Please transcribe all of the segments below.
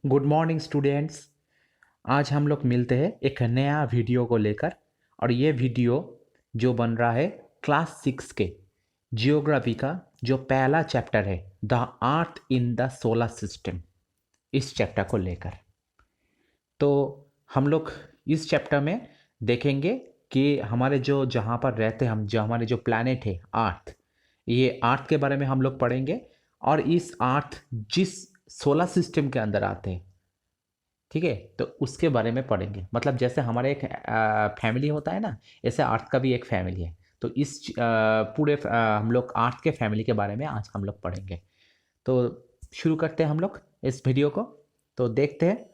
Good morning students. आज हम लोग मिलते हैं एक नया वीडियो को लेकर। और ये वीडियो जो बन रहा है क्लास 6 के जियोग्राफी का जो पहला चैप्टर है, the earth in the solar system, इस चैप्टर को लेकर। तो हम लोग इस चैप्टर में देखेंगे कि हमारे जो जहाँ पर रहते हैं हम, जो हमारे जो प्लैनेट है अर्थ, ये अर्थ के बारे में हम लोग पढ़ेंगे। और इस अर्थ जिस सोलर सिस्टम के अंदर आते हैं, ठीक है, तो उसके बारे में पढ़ेंगे। मतलब जैसे हमारे एक फैमिली होता है ना, ऐसे अर्थ का भी एक फैमिली है। तो इस पूरे हम लोग अर्थ के फैमिली के बारे में आज हम लोग पढ़ेंगे। तो शुरू करते हैं हम लोग इस वीडियो को। तो देखते हैं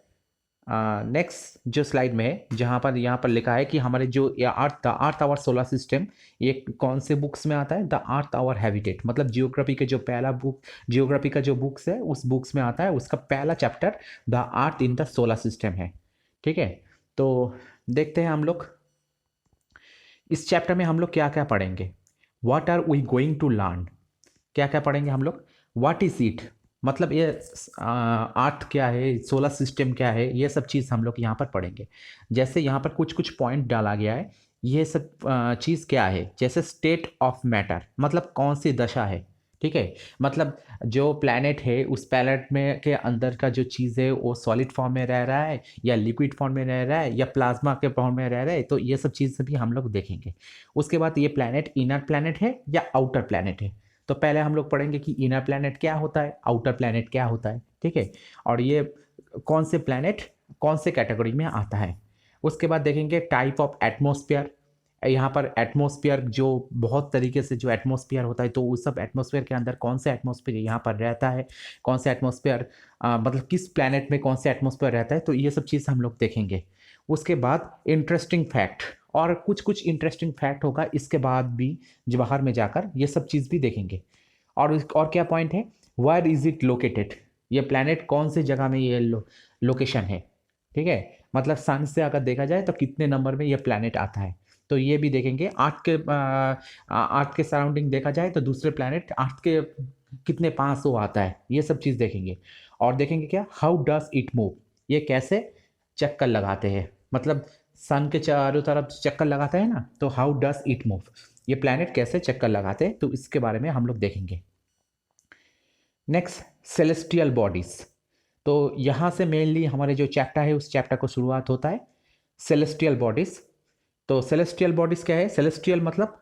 नेक्स्ट जो स्लाइड में है, जहाँ पर यहाँ पर लिखा है कि हमारे जो the earth our solar system, ये कौन से बुक्स में आता है? द अर्थ आवर हैबिटेट, मतलब जियोग्राफी के जो पहला बुक, जियोग्राफी का जो बुक्स है उस बुक्स में आता है। उसका पहला chapter the earth in the solar system है। ठीक है, तो देखते हैं हम लोग इस चैप्टर में हम लोग क्या क्या पढ़ेंगे। What are we going to learn, क्या क्या पढ़ेंगे हम लोग। व्हाट इज इट, मतलब ये अर्थ क्या है, सोलर सिस्टम क्या है, ये सब चीज़ हम लोग यहाँ पर पढ़ेंगे। जैसे यहाँ पर कुछ कुछ पॉइंट डाला गया है, ये सब चीज़ क्या है। जैसे स्टेट ऑफ मैटर, मतलब कौन सी दशा है। ठीक है, मतलब जो प्लैनेट है उस प्लैनेट में के अंदर का जो चीज़ है वो सॉलिड फॉर्म में रह रहा है या लिक्विड फॉर्म में रह रहा है या प्लाज्मा के फॉर्म में रह रहा है, तो ये सब चीज़ भी हम लोग देखेंगे। उसके बाद ये प्लैनेट इनर प्लैनेट है या आउटर प्लैनेट है। तो पहले हम लोग पढ़ेंगे कि इनर प्लैनेट क्या होता है, आउटर प्लैनेट क्या होता है। ठीक है, और ये कौन से प्लैनेट कौन से कैटेगरी में आता है। उसके बाद देखेंगे टाइप ऑफ एटमॉस्फेयर। यहाँ पर एटमॉस्फेयर जो बहुत तरीके से जो एटमॉस्फेयर होता है, तो उस सब एटमॉस्फेयर के अंदर कौन सा एटमॉस्फेयर यहाँ पर रहता है, कौन सा एटमॉस्फेयर मतलब किस प्लैनेट में कौन सा एटमॉस्फेयर रहता है, तो ये सब चीज़ हम लोग देखेंगे। उसके बाद इंटरेस्टिंग फैक्ट, और कुछ कुछ इंटरेस्टिंग फैक्ट होगा इसके बाद भी, जो बाहर में जाकर ये सब चीज़ भी देखेंगे। और क्या पॉइंट है, वेयर इज इट लोकेटेड, ये प्लैनेट कौन सी जगह में ये लोकेशन है। ठीक है, मतलब सन से अगर देखा जाए तो कितने नंबर में ये प्लैनेट आता है, तो ये भी देखेंगे। अर्थ के सराउंडिंग देखा जाए तो दूसरे प्लैनेट अर्थ के कितने पास वो आता है, ये सब चीज़ देखेंगे। और देखेंगे क्या, हाउ डज इट मूव, ये कैसे चक्कर लगाते हैं, मतलब सन के चारों तरफ चक्कर लगाता है ना, तो हाउ डज इट मूव, ये प्लैनेट कैसे चक्कर लगाते हैं, तो इसके बारे में हम लोग देखेंगे। Next, celestial bodies. तो यहाँ से मेनली हमारे जो चैप्टर है उस चैप्टर को शुरुआत होता है सेलेस्टियल बॉडीज। तो सेलेस्टियल बॉडीज क्या है? सेलेस्टियल मतलब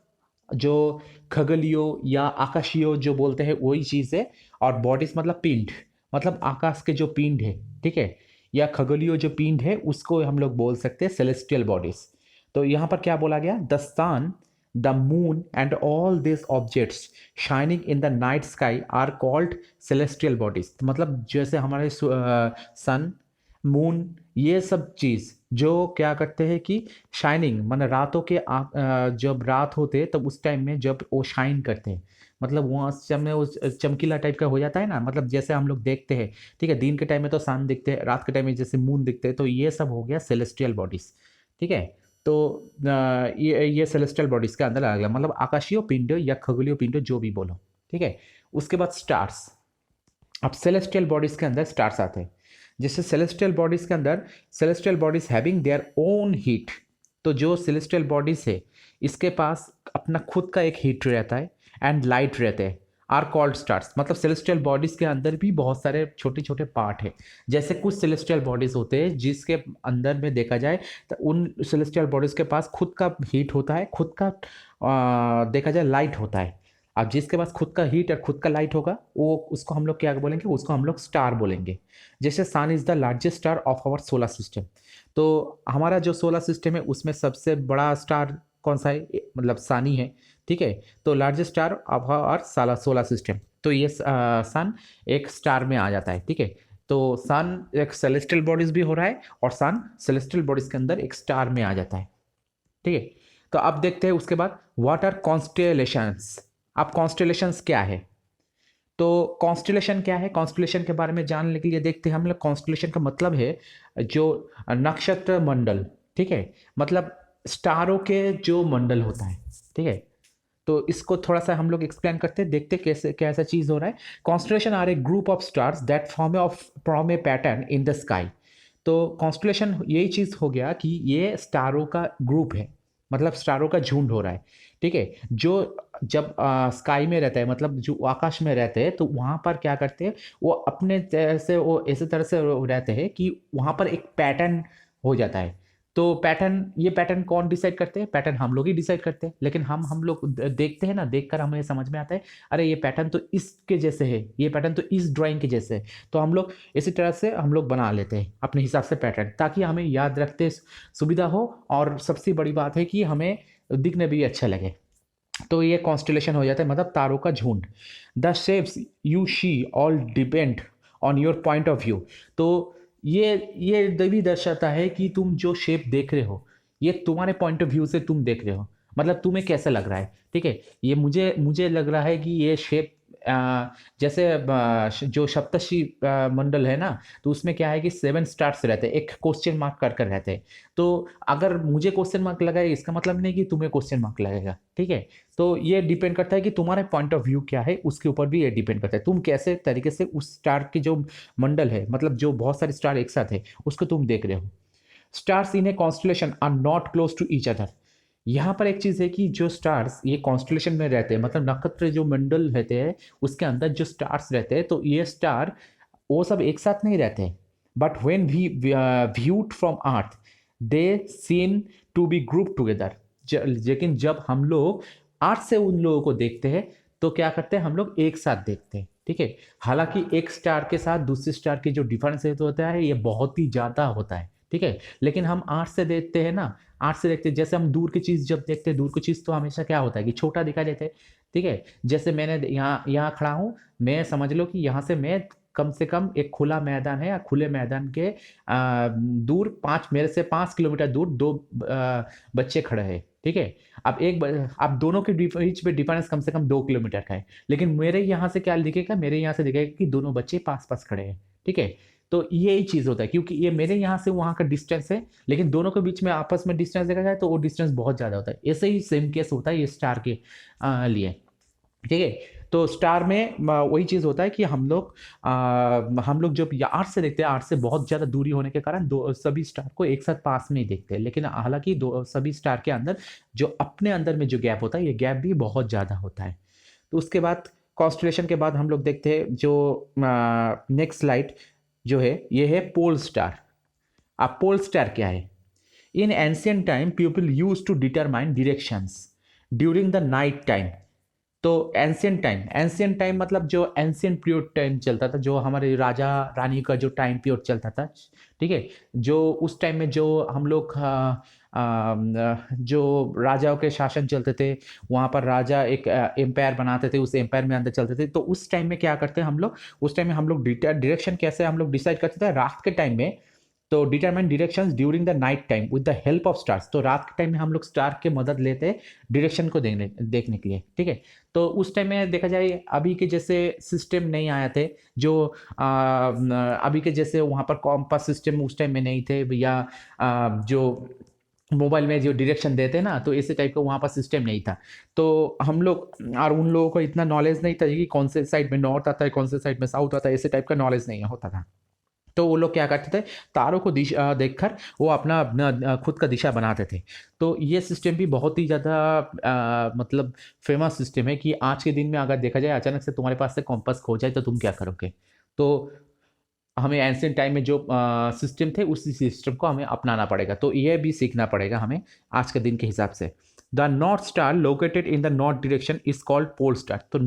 जो खगोलीय या आकाशीय जो बोलते हैं वही चीज़ है। और बॉडीज मतलब पिंड, मतलब आकाश के जो पिंड है, ठीक है, या खगोलीय जो पिंड है उसको हम लोग बोल सकते हैं सेलेस्टियल बॉडीज। तो यहाँ पर क्या बोला गया, the sun, the moon and all this objects shining in the night sky are called celestial bodies. मतलब जैसे हमारे सन, मून, ये सब चीज़ जो क्या करते हैं कि शाइनिंग, मतलब रातों के जब रात होते हैं तब उस टाइम में जब वो शाइन करते हैं, मतलब वहाँ समय उस चमकीला टाइप का हो जाता है ना, मतलब जैसे हम लोग देखते हैं। ठीक है, दिन के टाइम में तो सन दिखते हैं, रात के टाइम में जैसे मून दिखते हैं, तो ये सब हो गया सेलेस्टियल बॉडीज। ठीक है, तो ये सेलेस्टियल बॉडीज के अंदर आ गया, मतलब आकाशीय पिंड या खगोलीय पिंड जो भी बोलो। ठीक है, उसके बाद स्टार्स। अब सेलेस्टियल बॉडीज के अंदर स्टार्स आते हैं। जैसे सेलेस्टियल बॉडीज के अंदर, celestial bodies having their own heat, तो जो सेलेस्टियल बॉडीज है इसके पास अपना खुद का एक हीट रहता है एंड लाइट रहते हैं, आर कॉल्ड स्टार्स। मतलब सेलेस्टियल बॉडीज के अंदर भी बहुत सारे छोटे छोटे पार्ट है। जैसे कुछ सेलेस्टियल बॉडीज होते हैं जिसके अंदर में देखा जाए तो उन सेलेस्टियल बॉडीज के पास खुद का हीट होता है, खुद का देखा जाए लाइट होता है। अब जिसके पास खुद का हीट और खुद का लाइट होगा वो, उसको हम लोग क्या बोलेंगे, उसको हम लोग स्टार बोलेंगे। जैसे sun is the largest star of our solar system. तो हमारा जो सोलर सिस्टम है उसमें सबसे बड़ा स्टार कौन सा है? मतलब सन ही है। ठीक है, तो largest star of our solar system, तो ये सन एक स्टार में आ जाता है। ठीक है, तो सन एक सेलेस्टियल बॉडीज भी हो रहा है और सन सेलेस्टियल बॉडीज के अंदर एक स्टार में आ जाता है। ठीक है, तो अब देखते हैं उसके बाद व्हाट आर कॉन्स्टेलेशंस। अब कॉन्स्टेलेशंस क्या है? तो कॉन्स्टेलेशन क्या है, कॉन्स्टेलेशन के बारे में जानने के लिए देखते हैं हम लोग। कॉन्स्टेलेशन का मतलब है जो नक्षत्र मंडल। ठीक है, मतलब स्टारों के जो मंडल होता है। ठीक है, तो इसको थोड़ा सा हम लोग एक्सप्लेन करते हैं, देखते हैं कैसे कैसा चीज़ हो रहा है। Constellation are a group of stars that form a pattern in the sky. तो कॉन्स्टलेशन यही चीज़ हो गया कि ये स्टारों का ग्रुप है, मतलब स्टारों का झुंड हो रहा है, ठीक है। जो जब स्काई में रहता है, मतलब जो आकाश में रहते हैं, तो वहाँ पर क्या करते हैं, वो अपने तरह से, वो ऐसे तरह से रहते हैं कि वहाँ पर एक पैटर्न हो जाता है। तो पैटर्न, ये पैटर्न कौन डिसाइड करते हैं? पैटर्न हम लोग ही डिसाइड करते हैं। लेकिन हम लोग देखते हैं ना, देखकर हमें समझ में आता है, अरे ये पैटर्न तो इसके जैसे है, ये पैटर्न तो इस ड्राइंग के जैसे है। तो हम लोग इसी तरह से हम लोग बना लेते हैं अपने हिसाब से पैटर्न, ताकि हमें याद रखते सुविधा हो, और सबसे बड़ी बात है कि हमें दिखने भी अच्छा लगे। तो ये कॉन्स्टलेशन हो जाता है, मतलब तारों का झुंड। The shapes you see all depend on your point of view. तो ये भी दर्शाता है कि तुम जो शेप देख रहे हो, ये तुम्हारे पॉइंट ऑफ व्यू से तुम देख रहे हो, मतलब तुम्हें कैसा लग रहा है, ठीक है। ये मुझे मुझे लग रहा है कि ये शेप जैसे जो सप्तर्षि मंडल है ना, तो उसमें क्या है कि 7 स्टार्स रहते हैं, एक क्वेश्चन मार्क कर कर रहते हैं। तो अगर मुझे क्वेश्चन मार्क लगा है, इसका मतलब नहीं कि तुम्हें क्वेश्चन मार्क लगेगा, ठीक है। तो ये डिपेंड करता है कि तुम्हारे पॉइंट ऑफ व्यू क्या है, उसके ऊपर भी ये डिपेंड करता है, तुम कैसे तरीके से उस स्टार की जो मंडल है, मतलब जो बहुत सारे स्टार एक साथ है, उसको तुम देख रहे हो। Stars in a constellation are not close to each other. यहाँ पर एक चीज़ है कि जो स्टार्स ये कॉन्स्टलेशन में रहते हैं, मतलब नक्षत्र जो मंडल रहते हैं, उसके अंदर जो स्टार्स रहते हैं, तो ये स्टार वो सब एक साथ नहीं रहते हैं। But when we viewed from earth, they seem to be group together. लेकिन जब हम लोग अर्थ से उन लोगों को देखते हैं, तो क्या करते हैं, हम लोग एक साथ देखते हैं, ठीक है। हालांकि एक स्टार के साथ दूसरे स्टार की जो डिफरेंस होता है, ये बहुत ही ज़्यादा होता है, ठीक है। लेकिन हम आर्ट से देखते हैं ना, आर्ट से देखते हैं, जैसे हम दूर की चीज़ जब देखते हैं, दूर की चीज़ तो हमेशा क्या होता है कि छोटा दिखाई देते हैं, ठीक है। जैसे मैंने यहाँ यहाँ खड़ा हूँ, मैं समझ लो कि यहाँ से मैं कम से कम एक खुला मैदान है, या खुले मैदान के दूर मेरे से 5 किलोमीटर दूर दो बच्चे खड़े हैं, ठीक है। अब दोनों के बीच में डिफरेंस कम से कम 2 किलोमीटर का है, लेकिन मेरे यहाँ से क्या दिखेगा, मेरे यहाँ से दिखेगा कि दोनों बच्चे पास पास खड़े हैं, ठीक है। तो यही चीज़ होता है, क्योंकि ये मेरे यहाँ से वहाँ का डिस्टेंस है, लेकिन दोनों के बीच में आपस में डिस्टेंस देखा जाए तो वो डिस्टेंस बहुत ज़्यादा होता है। ऐसे ही सेम केस होता है ये स्टार के लिए, ठीक है। तो स्टार में वही चीज़ होता है कि हम लोग जब आर्ट से देखते हैं, आर्ट से बहुत ज़्यादा दूरी होने के कारण दो सभी स्टार को एक साथ पास में ही देखते हैं, लेकिन हालांकि दो सभी स्टार के अंदर जो अपने अंदर में जो गैप होता है, ये गैप भी बहुत ज़्यादा होता है। तो उसके बाद कॉन्स्टलेशन के बाद हम लोग देखते हैं जो नेक्स्ट स्लाइड जो है, ये है पोल स्टार। अब पोल स्टार क्या है? In ancient time people use to determine directions during the night time. तो एंशियंट टाइम मतलब जो एंशियंट पीरियड टाइम चलता था, जो हमारे राजा रानी का जो टाइम पीरियड चलता था, ठीक है। जो उस टाइम में जो हम लोग जो राजाओं के शासन चलते थे, वहाँ पर राजा एक एम्पायर बनाते थे, उस एम्पायर में अंदर चलते थे। तो उस टाइम में क्या करते हैं हम लोग, उस टाइम में हम लोग डायरेक्शन कैसे हम लोग डिसाइड करते थे रात के टाइम में। तो determine directions during the night time with the help of stars. तो रात के टाइम में हम लोग स्टार के मदद लेते हैं डायरेक्शन को देखने के लिए, ठीक है। तो उस टाइम में देखा जाए, अभी के जैसे सिस्टम नहीं आए थे, जो अभी के जैसे वहाँ पर कॉम्पास सिस्टम उस टाइम में नहीं थे, या जो मोबाइल में जो डायरेक्शन देते हैं ना, तो ऐसे टाइप का वहाँ पर सिस्टम नहीं था। तो हम लोग और उन लोगों को इतना नॉलेज नहीं था कि कौन से साइड में नॉर्थ आता है, कौन से साइड में साउथ आता है, ऐसे टाइप का नॉलेज नहीं होता था। तो वो लोग क्या करते थे, तारों को दिशा देखकर वो अपना अपना खुद का दिशा बनाते थे। तो ये सिस्टम भी बहुत ही ज़्यादा मतलब फेमस सिस्टम है, कि आज के दिन में अगर देखा जाए अचानक से तुम्हारे पास से कॉम्पास खो जाए, तो तुम क्या करोगे। तो हमें एंशियंट टाइम में जो सिस्टम थे, उसी सिस्टम को हमें अपनाना पड़ेगा। तो ये भी सीखना पड़ेगा हमें आज के दिन के हिसाब से। The north star located in the north direction is called pole star. तो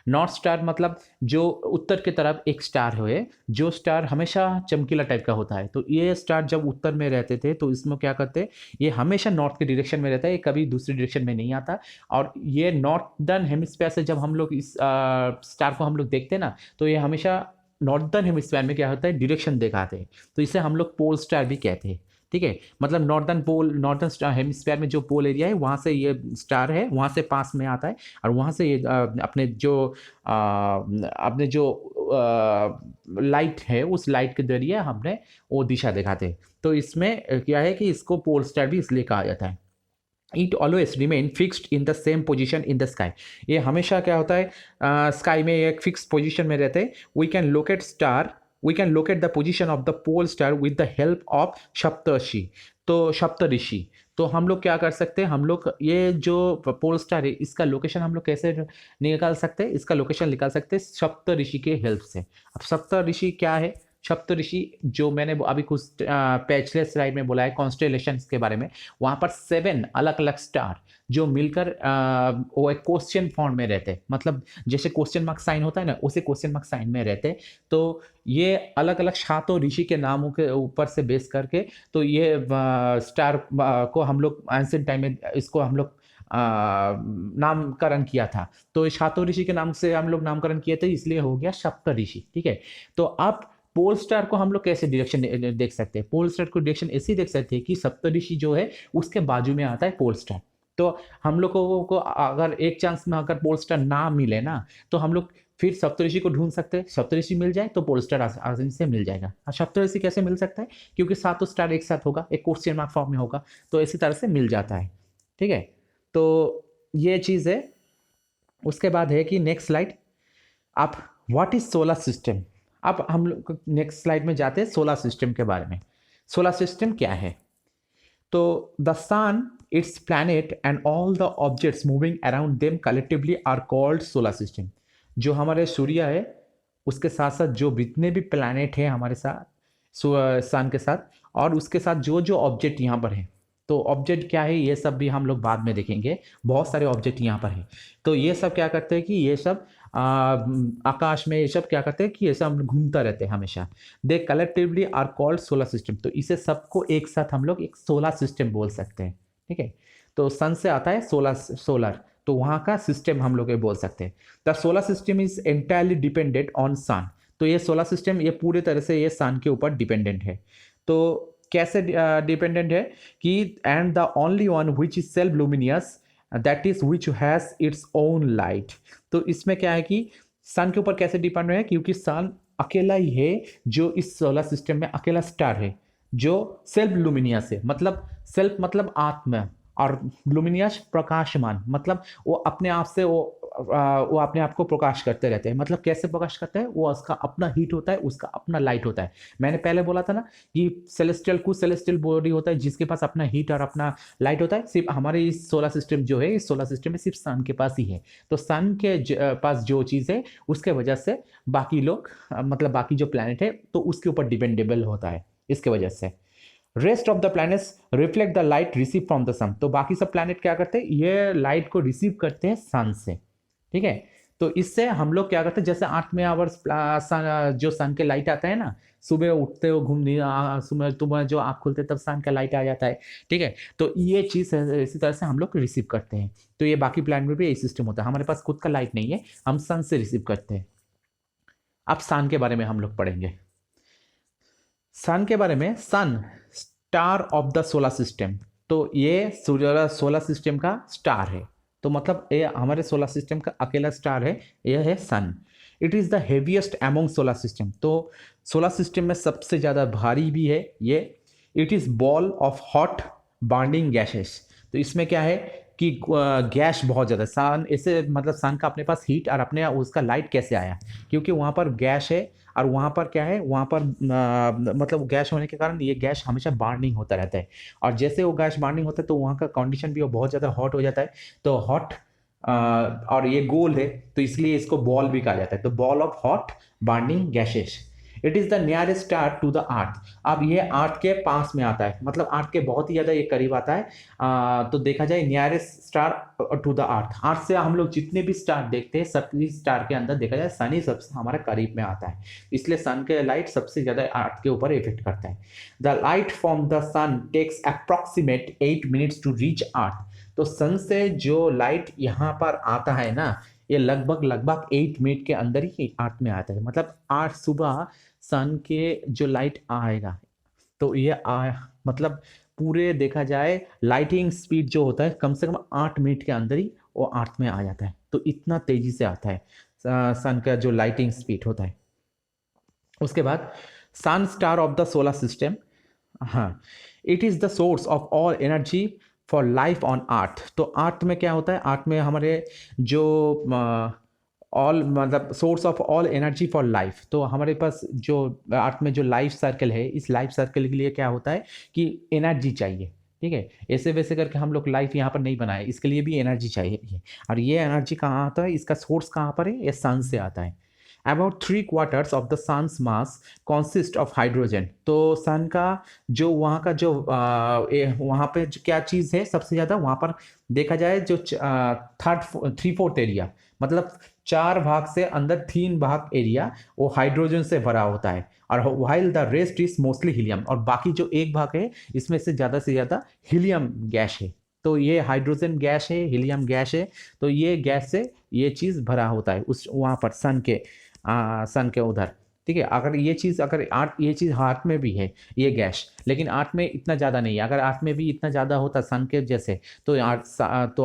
नॉर्थ स्टार मतलब जो उत्तर की तरफ एक स्टार है, जो स्टार हमेशा चमकीला टाइप का होता है। तो ये स्टार जब उत्तर में रहते थे, तो इसमें क्या करते हैं, ये हमेशा नॉर्थ के डायरेक्शन में रहता है, ये कभी दूसरी डायरेक्शन में नहीं आता। और ये नॉर्थर्न हेमिस्फीयर से जब हम लोग इस स्टार को हम लोग देखते हैं ना, तो ये हमेशा नॉर्थर्न हेमिस्फीयर में क्या होता है, डायरेक्शन दिखाते हैं। तो इसे हम लोग पोल स्टार भी कहते हैं, ठीक है। मतलब नॉर्थर्न स्टार हेमिस्फीयर में जो पोल एरिया है, वहाँ से ये स्टार है, वहाँ से पास में आता है, और वहाँ से ये अपने जो लाइट है, उस लाइट के जरिए हमने वो दिशा दिखाते हैं। तो इसमें क्या है कि इसको पोल स्टार भी इसलिए कहा जाता है। It always remain fixed in the same position in the sky. ये हमेशा क्या होता है, स्काई में एक फिक्स पोजिशन में रहते हैं। We can locate star, we can locate the position of the pole star with the help of Saptarishi. तो सप्तऋषि, तो हम लोग क्या कर सकते हैं, हम लोग ये जो पोल स्टार है इसका लोकेशन हम लोग कैसे निकाल सकते हैं, इसका लोकेशन निकाल सकते हैं सप्तऋषि के हेल्प से। अब सप्तऋषि क्या है, सप्तऋषि जो मैंने अभी कुछ पिछले स्लाइड में बोला है कॉन्स्टेलेशंस के बारे में, वहाँ पर 7 अलग अलग स्टार जो मिलकर वो एक क्वेश्चन फॉर्म में रहते हैं, मतलब जैसे क्वेश्चन मार्क साइन होता है ना, उसे क्वेश्चन मार्क साइन में रहते हैं। तो ये अलग अलग सातों ऋषि के नामों के ऊपर से बेस करके, तो ये स्टार को हम लोग एंशिएंट टाइम में इसको हम लोग नामकरण किया था। तो सातों ऋषि के नाम से हम लोग नामकरण किए थे, इसलिए हो गया सप्त ऋषि। ठीक है, तो अब पोल स्टार को हम लोग कैसे डायरेक्शन देख सकते हैं, पोल स्टार को डायरेक्शन ऐसे देख सकते हैं कि सप्तऋषि जो है उसके बाजू में आता है पोल स्टार। तो हम लोगों को अगर एक चांस में अगर पोल स्टार ना मिले ना, तो हम लोग फिर सप्तऋषि को ढूंढ सकते हैं। सप्तऋषि मिल जाए तो पोल स्टार आसानी से मिल जाएगा। सप्तऋषि कैसे मिल सकता है, क्योंकि सातों स्टार एक साथ होगा, एक क्वेश्चन मार्क फॉर्म में होगा, तो इसी तरह से मिल जाता है। ठीक है, तो ये चीज़ है। उसके बाद है कि नेक्स्ट स्लाइड, आप व्हाट इज सोलर सिस्टम। अब हम लोग नेक्स्ट स्लाइड में जाते हैं सोलर सिस्टम के बारे में। सोलर सिस्टम क्या है, तो the sun, its planet and all the objects moving around them collectively are called solar system. जो हमारे सूर्य है उसके साथ साथ जो जितने भी प्लैनेट हैं हमारे साथ सन के साथ, और उसके साथ जो जो ऑब्जेक्ट यहाँ पर है, तो ऑब्जेक्ट क्या है ये सब भी हम लोग बाद में देखेंगे। बहुत सारे ऑब्जेक्ट यहाँ पर है, तो ये सब क्या करते हैं कि ये सब आकाश में ये सब क्या करते हैं कि ये सब घूमता रहते हैं हमेशा। They collectively are called solar system. तो इसे सबको एक साथ हम लोग एक सोलर सिस्टम बोल सकते हैं। ठीक है, तो सन से आता है सोलर, तो वहाँ का सिस्टम हम लोग ये बोल सकते हैं। The solar system is entirely dependent on sun. तो ये सोलर सिस्टम ये पूरे तरह से ये सन के ऊपर डिपेंडेंट है। तो कैसे डिपेंडेंट है कि and the only one which is self luminous that is which has its own light. तो इसमें क्या है कि सन के ऊपर कैसे डिपेंड है, क्योंकि सन अकेला ही है जो इस सोलर सिस्टम में अकेला स्टार है जो सेल्फ लुमिनियस है। मतलब सेल्फ मतलब आत्मा, और लुमिनियस प्रकाशमान, मतलब वो अपने आप से वो अपने आप को प्रकाश करते रहते हैं। मतलब कैसे प्रकाश करते हैं, वो उसका अपना हीट होता है, उसका अपना लाइट होता है। मैंने पहले बोला था ना कि सेलेस्टियल कुछ सेलेस्टियल बॉडी होता है जिसके पास अपना हीट और अपना लाइट होता है। सिर्फ हमारे इस सोलर सिस्टम जो है, इस सोलर सिस्टम में सिर्फ सन के पास ही है। तो सन के पास जो चीज़ है उसके वजह से बाकी लोग मतलब बाकी जो प्लैनेट है तो उसके ऊपर डिपेंडेबल होता है। इसके वजह से rest of the planets reflect the light receive from the sun. तो बाकी सब प्लैनेट क्या करते हैं, ये लाइट को रिसीव करते हैं सन से। ठीक है, तो इससे हम लोग क्या करते हैं, जैसे 8वें आवर्स जो सन के लाइट आता है ना, सुबह उठते हो घूमने, सुबह तुम्हें जो आँख खुलते तब सन का लाइट आ जाता है। ठीक है, तो ये चीज़ इसी तरह से हम लोग रिसीव करते हैं। तो ये बाकी प्लैनेट में भी यही सिस्टम होता है। हमारे पास खुद का लाइट नहीं है, हम सन से रिसीव करते हैं। अब सन के बारे में हम लोग पढ़ेंगे। सन के बारे में, sun star of the solar system. तो ये सोलर सिस्टम का स्टार है। तो मतलब ये हमारे सोलर सिस्टम का अकेला स्टार है, यह है sun. It is the heaviest among solar system. तो सोलर सिस्टम में सबसे ज़्यादा भारी भी है ये। It is ball of hot burning gases. तो इसमें क्या है कि गैस बहुत ज़्यादा, सन ऐसे मतलब सन का अपने पास हीट और अपने उसका लाइट कैसे आया, क्योंकि वहाँ पर गैस है और वहाँ पर क्या है, वहाँ पर मतलब गैस होने के कारण ये गैस हमेशा बर्निंग होता रहता है। और जैसे वो गैस बर्निंग होता है तो वहाँ का कंडीशन भी वो बहुत ज़्यादा हॉट हो जाता है। तो हॉट और ये गोल है तो इसलिए इसको बॉल भी कहा जाता है। तो ball of hot burning gases. It is the nearest star to the earth. अब ये अर्थ के पास में आता है, मतलब अर्थ के बहुत ही ज़्यादा ये करीब आता है। तो देखा जाए nearest star to the earth, earth से हम लोग जितने भी स्टार देखते हैं सभी स्टार के अंदर देखा जाए सन ही सबसे हमारा करीब में आता है, इसलिए सन के लाइट सबसे ज़्यादा अर्थ के ऊपर इफेक्ट करता है। The light from the sun takes approximate 8 minutes to reach earth. तो सन से जो लाइट यहाँ पर आता है ना, ये लगभग 8 मिनट के अंदर ही अर्थ में आता है। मतलब आज सुबह सन के जो लाइट आएगा तो ये मतलब पूरे देखा जाए लाइटिंग स्पीड जो होता है कम से कम 8 मिनट के अंदर ही वो अर्थ में आ जाता है। तो इतना तेजी से आता है सन का जो लाइटिंग स्पीड होता है। उसके बाद sun star of the solar system, हाँ, it is the source of all energy for life on earth. तो अर्थ में क्या होता है, अर्थ में हमारे जो ऑल मतलब source of all energy for life. तो हमारे पास जो अर्थ में जो लाइफ सर्कल है, इस लाइफ सर्कल के लिए क्या होता है कि एनर्जी चाहिए। ठीक है, ऐसे वैसे करके हम लोग लाइफ यहाँ पर नहीं बनाए, इसके लिए भी एनर्जी चाहिए। और ये एनर्जी कहाँ आता है, इसका सोर्स कहाँ पर है, ये सन से आता है। About 3/4 of the sun's mass consist of hydrogen. तो सन का जो वहाँ का जो वहाँ पे क्या चीज़ है सबसे ज़्यादा, वहाँ पर देखा जाए जो 3/4 एरिया, मतलब 4 भाग से अंदर 3 भाग एरिया वो हाइड्रोजन से भरा होता है। और while the rest is mostly helium, और बाकी जो एक भाग है इसमें से ज़्यादा हीलियम गैस है। तो ये हाइड्रोजन गैस है, हीलियम गैस है। तो ये गैस से ये चीज़ भरा होता है उस वहाँ पर सन के उधर। ठीक है, अगर ये चीज़ अगर आर्थ ये चीज़ हार्ट में भी है ये गैस, लेकिन आर्थ में इतना ज़्यादा नहीं है। अगर आर्थ में भी इतना ज़्यादा होता सन के जैसे, तो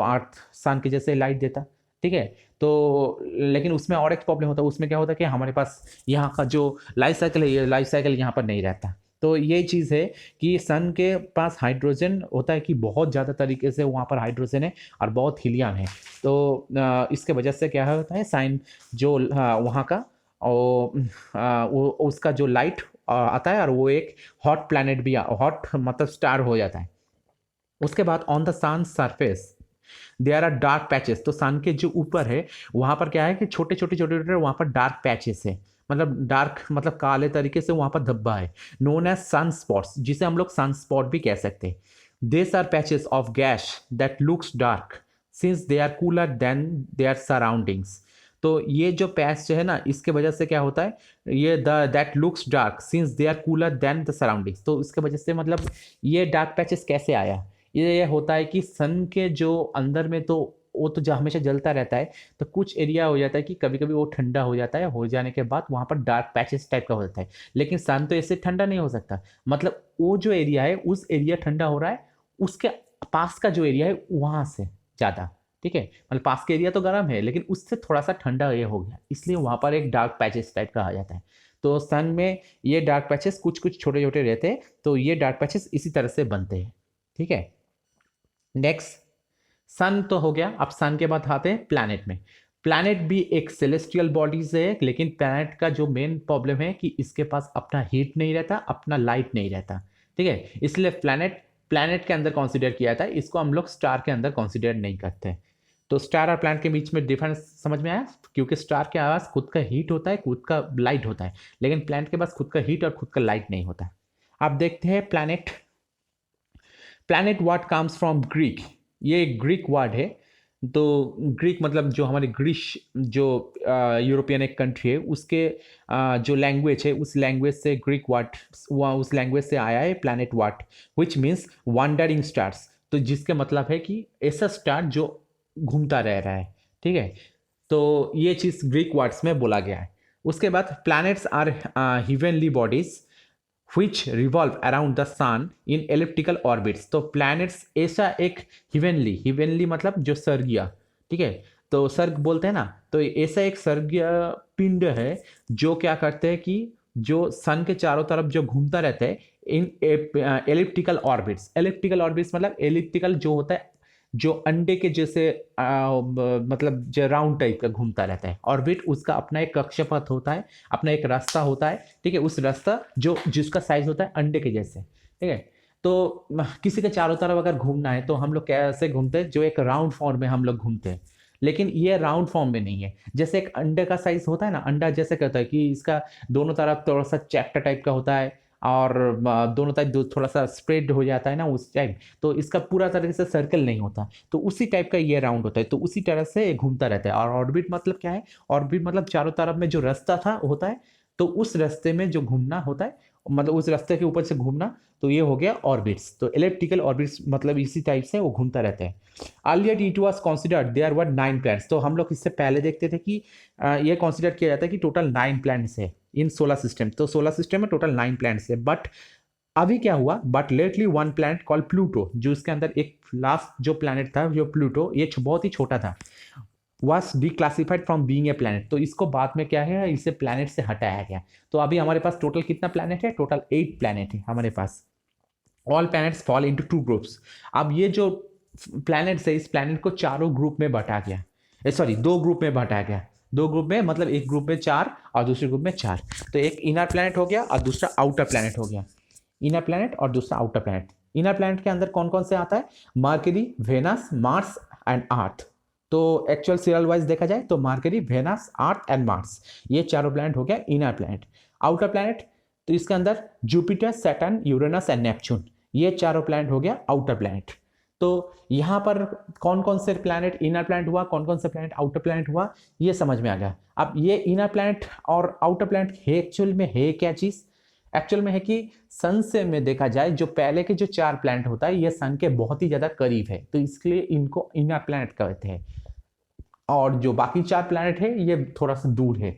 आर्थ सन के जैसे लाइट देता। ठीक है, तो लेकिन उसमें और एक प्रॉब्लम होता है, उसमें क्या होता है कि हमारे पास यहाँ का जो लाइफ साइकिल है, ये लाइफ साइकिल यहाँ पर नहीं रहता। तो ये चीज़ है कि सन के पास हाइड्रोजन होता है कि बहुत ज़्यादा तरीके से वहाँ पर हाइड्रोजन है और बहुत हीलियम है। तो इसके वजह से क्या होता है, साइन जो वहाँ का वो उसका जो लाइट आता है और वो एक हॉट प्लैनेट भी हॉट मतलब स्टार हो जाता है। उसके बाद on the sun surface there are dark patches. तो सन के जो ऊपर है वहाँ पर क्या है कि छोटे छोटे छोटे छोटे वहाँ पर डार्क पैचेस है, मतलब डार्क मतलब काले तरीके से वहाँ पर धब्बा है, नोन एज सन स्पॉट्स, जिसे हम लोग सन स्पॉट भी कह सकते हैं। This are patches of gas that looks dark since they are cooler than their surroundings. तो ये जो पैच है ना, इसके वजह से क्या होता है, ये the that looks dark since they are cooler than the surroundings. तो इसके वजह से मतलब ये डार्क पैचेस कैसे आया, ये होता है कि सन के जो अंदर में तो वो तो हमेशा जलता रहता है। तो कुछ एरिया हो जाता है कि कभी कभी वो ठंडा हो जाता है, हो जाने के बाद वहाँ पर डार्क पैचेस टाइप का हो जाता है। लेकिन सन तो ऐसे ठंडा नहीं हो सकता, मतलब वो जो एरिया है उस एरिया ठंडा हो रहा है, उसके पास का जो एरिया है वहाँ से ज़्यादा। ठीक है, मतलब पास के एरिया तो गर्म है लेकिन उससे थोड़ा सा ठंडा ये हो गया, इसलिए वहाँ पर एक डार्क पैचेस टाइप का आ जाता है। तो सन में ये डार्क पैचेस कुछ कुछ छोटे छोटे रहते हैं, तो ये डार्क पैचेस इसी तरह से बनते हैं। ठीक है, नेक्स्ट सन तो हो गया। अब सन के बाद आते हैं प्लैनेट में। प्लैनेट भी एक सेलेस्टियल बॉडीज है, लेकिन प्लैनेट का जो मेन प्रॉब्लम है कि इसके पास अपना हीट नहीं रहता, अपना लाइट नहीं रहता। ठीक है, इसलिए प्लैनेट प्लैनेट के अंदर कंसीडर किया था, इसको हम लोग स्टार के अंदर कंसीडर नहीं करते। तो स्टार और प्लैनेट के बीच में डिफरेंस समझ में आया, क्योंकि स्टार के पास खुद का हीट होता है, खुद का लाइट होता है, लेकिन प्लैनेट के पास खुद का हीट और खुद का लाइट नहीं होता। अब देखते हैं planet. Planet word comes from Greek, ये एक ग्रीक वर्ड है। तो ग्रीक मतलब जो हमारे ग्रीस जो यूरोपियन एक कंट्री है उसके जो लैंग्वेज है उस लैंग्वेज से ग्रीक वर्ड उस लैंग्वेज से आया है planet word, which means wondering stars. तो जिसके मतलब है कि ऐसा स्टार जो घूमता रह रहा है। ठीक है, तो ये चीज़ ग्रीक वर्ड्स में बोला गया है। उसके बाद planets are heavenly bodies which revolve around the sun in elliptical orbits। तो प्लैनेट्स ऐसा एक हिवेनली मतलब जो स्वर्गीय, ठीक है, तो सर्ग बोलते हैं ना, तो ऐसा एक स्वर्गीय पिंड है जो क्या करते हैं कि जो सन के चारों तरफ जो घूमता रहता है इन एलिप्टिकल ऑर्बिट्स। एलिप्टिकल ऑर्बिट्स मतलब एलिप्टिकल जो होता है जो अंडे के जैसे मतलब जो राउंड टाइप का घूमता रहता है। ऑर्बिट उसका अपना एक कक्षपथ होता है, अपना एक रास्ता होता है। ठीक है, उस रास्ता जो जिसका साइज होता है अंडे के जैसे। ठीक है, तो किसी के चारों तरफ अगर घूमना है तो हम लोग कैसे घूमते हैं, जो एक राउंड फॉर्म में हम लोग घूमते हैं। लेकिन ये राउंड फॉर्म में नहीं है, जैसे एक अंडे का साइज होता है ना, अंडा जैसे कहता है कि इसका दोनों तरफ थोड़ा सा चैप्टर टाइप का होता है और दोनों तरफ थोड़ा सा स्प्रेड हो जाता है ना उस टाइप, तो इसका पूरा तरीके से सर्कल नहीं होता, तो उसी टाइप का ये राउंड होता है। तो उसी तरह से ये घूमता रहता है। और ऑर्बिट मतलब क्या है, ऑर्बिट मतलब चारों तरफ में जो रास्ता था होता है, तो उस रास्ते में जो घूमना होता है, मतलब उस रास्ते के ऊपर से घूमना, तो ये हो गया ऑर्बिट्स। तो एलिप्टिकल ऑर्बिट्स मतलब इसी टाइप से वो घूमता रहता है। Earlier it was considered there were 9 planets. तो हम लोग इससे पहले देखते थे कि ये कंसिडर किया जाता है कि टोटल 9 प्लैनेट्स है इन सोलर सिस्टम। तो सोलर सिस्टम में टोटल 9 प्लैनेट्स है, बट अभी क्या हुआ, but lately one planet called Pluto, जो इसके अंदर एक लास्ट जो प्लैनेट था जो प्लूटो, ये बहुत ही छोटा था, was declassified from being a planet। तो इसको बाद में क्या है, इसे प्लैनेट से हटाया गया। तो अभी हमारे पास टोटल कितना प्लैनेट है, टोटल 8 प्लैनेट है हमारे पास। All planets fall into 2 groups. अब ये जो प्लैनेट्स है, इस प्लैनेट को चारों ग्रुप में बांटा गया, सॉरी 2 ग्रुप में बांटा गया। 2 ग्रुप में मतलब एक ग्रुप में 4 और दूसरे ग्रुप में 4। तो एक इनर प्लैनेट हो गया और दूसरा आउटर प्लैनेट हो गया। इनर प्लैनेट और दूसरा आउटर प्लैनेट। इनर प्लैनेट के अंदर कौन कौन से आता है? Mercury, Venus, Mars and Earth. तो एक्चुअल सीरियल वाइज देखा जाए तो Mercury, Venus, Earth and Mars, ये चारों प्लैनेट हो गया इनर प्लैनेट। आउटर प्लैनेट, तो इसके अंदर Jupiter, Saturn, Uranus and Neptune, ये चारों प्लैनेट हो गया आउटर प्लैनेट। तो यहाँ पर कौन कौन से प्लैनेट इनर प्लैनेट हुआ, कौन कौन से प्लैनेट आउटर प्लैनेट हुआ, ये समझ में आ गया। अब ये इनर प्लैनेट और आउटर प्लैनेट है एक्चुअल में है क्या चीज? एक्चुअल में है कि सन से में देखा जाए जो पहले के जो 4 प्लैनेट होता है ये सन के बहुत ही ज्यादा करीब है, तो इसके लिए इनको इनर प्लैनेट कहते हैं। और जो बाकी 4 प्लैनेट है ये थोड़ा सा दूर है,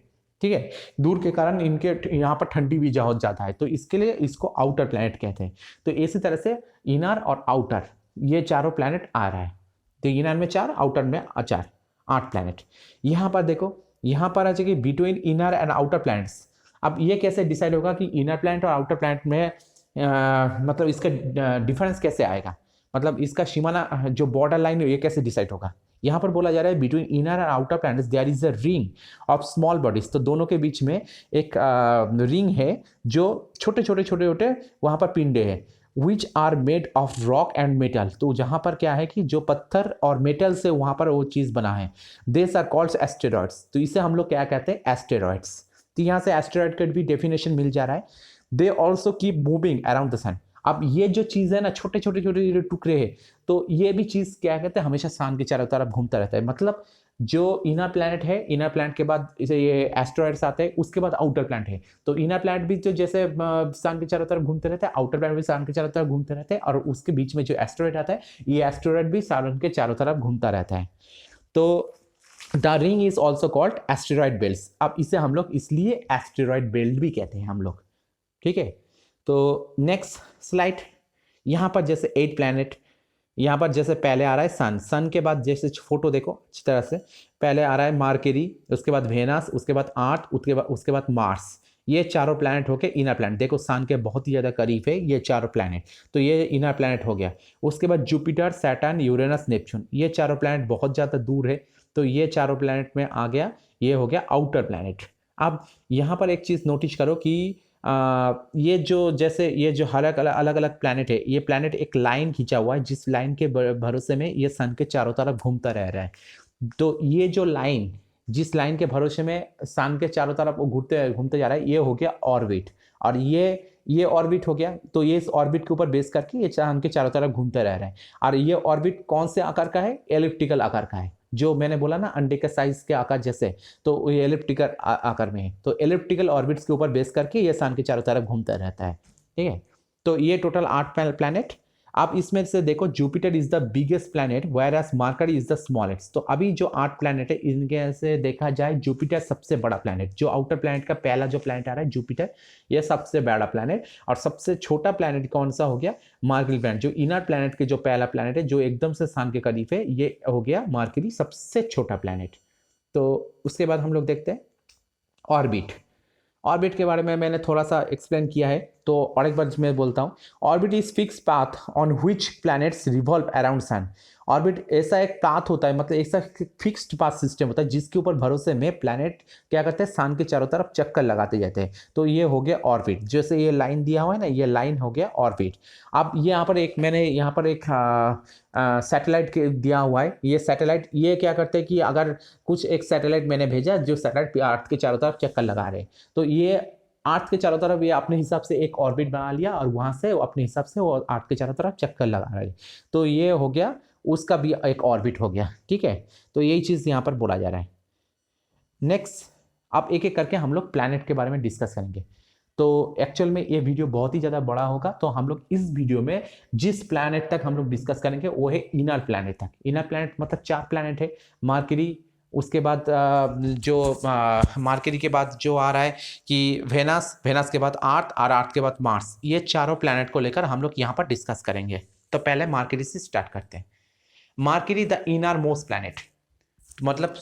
ठीक है, दूर के कारण इनके यहाँ पर ठंडी भी बहुत ज़्यादा है, तो इसके लिए इसको आउटर प्लैनेट कहते हैं। तो इसी तरह से इनर और आउटर ये चारों प्लैनेट आ रहा है। तो इनर में 4, आउटर में 4, 8 प्लैनेट। यहाँ पर देखो, यहाँ पर आ जाएगी between inner and outer planets. अब ये कैसे डिसाइड होगा कि इनर प्लैनेट और आउटर प्लैनेट में मतलब इसका डिफरेंस कैसे आएगा, मतलब इसका सीमाना जो बॉर्डर लाइन है ये कैसे डिसाइड होगा? यहाँ पर बोला जा रहा है between inner and outer planets there is a ring of small bodies. तो दोनों के बीच में एक रिंग है जो छोटे छोटे छोटे छोटे वहाँ पर पिंडे हैं, which are made of rock and metal. तो जहाँ पर क्या है कि जो पत्थर और मेटल से वहाँ पर वो चीज़ बना है, दिस आर कॉल्ड एस्टेरॉइड्स। तो इसे हम लोग क्या कहते हैं? एस्टेरॉइड्स। तो यहाँ से एस्टेरॉइड का भी डेफिनेशन मिल जा रहा है। They also keep moving around the sun. अब ये जो चीज़ है ना, छोटे छोटे छोटे टुकड़े हैं, तो ये भी चीज़ क्या कहते हैं? हमेशा सन के चारों तरफ घूमता रहता है। मतलब जो इनर प्लैनेट है, इनर प्लैनेट के बाद इसे ये एस्ट्रॉइड्स आते हैं, उसके बाद आउटर प्लैनेट है। तो इनर प्लैनेट भी जो जैसे सन के चारों तरफ घूमते रहते हैं, आउटर प्लैनेट भी सन के चारों तरफ घूमते रहते हैं, और उसके बीच में जो एस्ट्रॉइड आता है, ये एस्ट्रॉइड भी सन के चारों तरफ घूमता रहता है। तो the ring is also called asteroid belt. अब इसे हम लोग इसलिए एस्टेरॉइड बेल्ट भी कहते हैं हम लोग, ठीक है। तो नेक्स्ट स्लाइड, यहाँ पर जैसे 8 प्लैनेट, यहाँ पर जैसे पहले आ रहा है सन, सन के बाद जैसे फोटो देखो अच्छी तरह से, पहले आ रहा है मरकरी, उसके बाद वेनस, उसके बाद अर्थ, उसके बाद मार्स। ये चारों प्लैनेट होके इनर प्लैनेट, देखो सन के बहुत ही ज़्यादा करीब है ये चारों प्लैनेट, तो ये इनर प्लैनेट हो गया। उसके बाद जुपिटर, सैटर्न, यूरेनस, नेपच्यून, ये चारों प्लैनेट बहुत ज़्यादा दूर है, तो ये चारों प्लैनेट में आ गया, ये हो गया आउटर प्लैनेट। अब यहाँ पर एक चीज़ नोटिस करो कि ये जो जैसे ये जो अलग अलग प्लैनेट है, ये प्लैनेट एक लाइन खींचा हुआ है, जिस लाइन के भरोसे में ये सन के चारों तरफ घूमता रह रहा है। तो ये जो लाइन, जिस लाइन के भरोसे में सन के चारों तरफ वो घूमते जा रहा है, ये हो गया ऑर्बिट। और ये ऑर्बिट हो गया, तो ये इस ऑर्बिट के ऊपर बेस करके ये सन के चारों तरफ घूमते रह रहा है। और ये ऑर्बिट कौन से आकार का है? एलिप्टिकल आकार का है, जो मैंने बोला ना अंडे के साइज के आकार जैसे, तो ये एलिप्टिकल आकार में है। तो एलिप्टिकल ऑर्बिट्स के ऊपर बेस करके ये सन के चारों तरफ घूमता रहता है, ठीक है। तो ये टोटल 8 प्लैनेट। आप इसमें से देखो, Jupiter is the biggest planet whereas Mercury is the smallest. तो अभी जो 8 प्लैनेट है इनके से देखा जाए जुपिटर सबसे बड़ा प्लैनेट, जो आउटर प्लैनेट का पहला जो प्लैनेट आ रहा है जुपिटर, ये सबसे बड़ा प्लैनेट। और सबसे छोटा प्लैनेट कौन सा हो गया? Mercury planet. जो इनर प्लैनेट के जो पहला प्लैनेट है जो एकदम से सन के करीब है, ये हो गया मरकरी, सबसे छोटा प्लैनेट। तो उसके बाद हम लोग देखते हैं ऑर्बिट। ऑर्बिट के बारे में मैंने थोड़ा सा एक्सप्लेन किया है, तो और एक बार मैं बोलता हूँ। Orbit is fix path on which planets revolve around sun. Orbit ऐसा एक पाथ होता है, मतलब ऐसा फिक्स्ड पाथ सिस्टम होता है जिसके ऊपर भरोसे में प्लैनेट क्या करते हैं? सन के चारों तरफ चक्कर लगाते जाते हैं। तो ये हो गया ऑर्बिट। जैसे ये लाइन दिया हुआ है ना, ये लाइन हो गया ऑर्बिट। अब यहाँ पर एक मैंने यहाँ पर एक सैटेलाइट दिया हुआ है। ये सैटेलाइट ये क्या करते हैं कि अगर कुछ एक सैटेलाइट मैंने भेजा, जो सैटेलाइट अर्थ के चारों तरफ चक्कर लगा रहे हैं, तो ये अर्थ के चारों तरफ ये अपने हिसाब से एक ऑर्बिट बना लिया, और वहां से अपने हिसाब से वो अर्थ के चारों तरफ चक्कर लगा रहे हैं। तो ये हो गया, उसका भी एक ऑर्बिट हो गया, ठीक है। तो यही चीज़ यहाँ पर बोला जा रहा है। नेक्स्ट, अब एक एक करके हम लोग प्लैनेट के बारे में डिस्कस करेंगे। तो एक्चुअल में ये वीडियो बहुत ही ज़्यादा बड़ा होगा, तो हम लोग इस वीडियो में जिस प्लैनेट तक हम लोग डिस्कस करेंगे वो है इनर प्लैनेट तक। इनर प्लैनेट मतलब 4 प्लैनेट है, मरकरी, उसके बाद जो मरकरी के बाद जो आ रहा है कि वेनस, वेनस के बाद अर्थ, और अर्थ के बाद मार्स। ये चारों प्लैनेट को लेकर हम लोग यहाँ पर डिस्कस करेंगे। तो पहले मरकरी से स्टार्ट करते हैं। Mercury the inner most planet, मतलब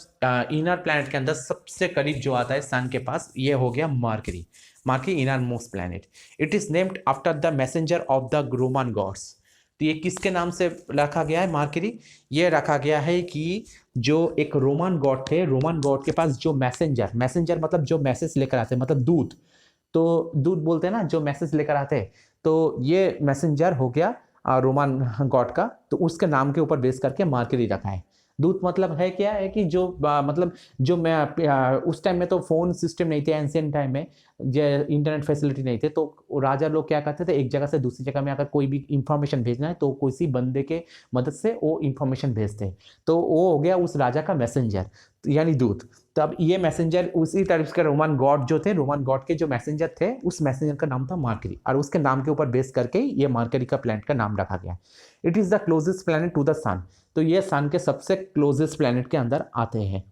इनर प्लैनेट के अंदर सबसे करीब जो आता है सन के पास, ये हो गया Mercury. Mercury inner most planet. It is named after the messenger of the Roman gods. तो ये किसके नाम से रखा गया है मरकरी? ये रखा गया है कि जो एक रोमन गॉड थे, रोमन गॉड के पास जो मैसेंजर, मैसेंजर मतलब जो मैसेज लेकर आते हैं, मतलब दूत, तो दूत बोलते हैं ना जो मैसेज लेकर आते हैं, तो ये मैसेंजर हो गया रोमन गॉड का, तो उसके नाम के ऊपर बेस करके मरकरी रखा है। दूत मतलब है क्या है कि जो मतलब जो मैं उस टाइम में तो फोन सिस्टम नहीं थे, एंशियंट टाइम में जो इंटरनेट फैसिलिटी नहीं थे, तो राजा लोग क्या करते थे, एक जगह से दूसरी जगह में अगर कोई भी इंफॉर्मेशन भेजना है तो किसी बंदे के मदद से वो इंफॉर्मेशन भेजते हैं, तो वो हो गया उस राजा का मैसेंजर, यानी दूत। तो अब ये मैसेंजर उसी तरह के रोमन गॉड जो थे, रोमन गॉड के जो मैसेंजर थे, उस मैसेंजर का नाम था मरकरी, और उसके नाम के ऊपर बेस करके ये मरकरी का प्लैनेट का नाम रखा गया। It is the closest planet to the sun, तो ये सन के सबसे क्लोजेस्ट प्लैनेट के अंदर आते हैं।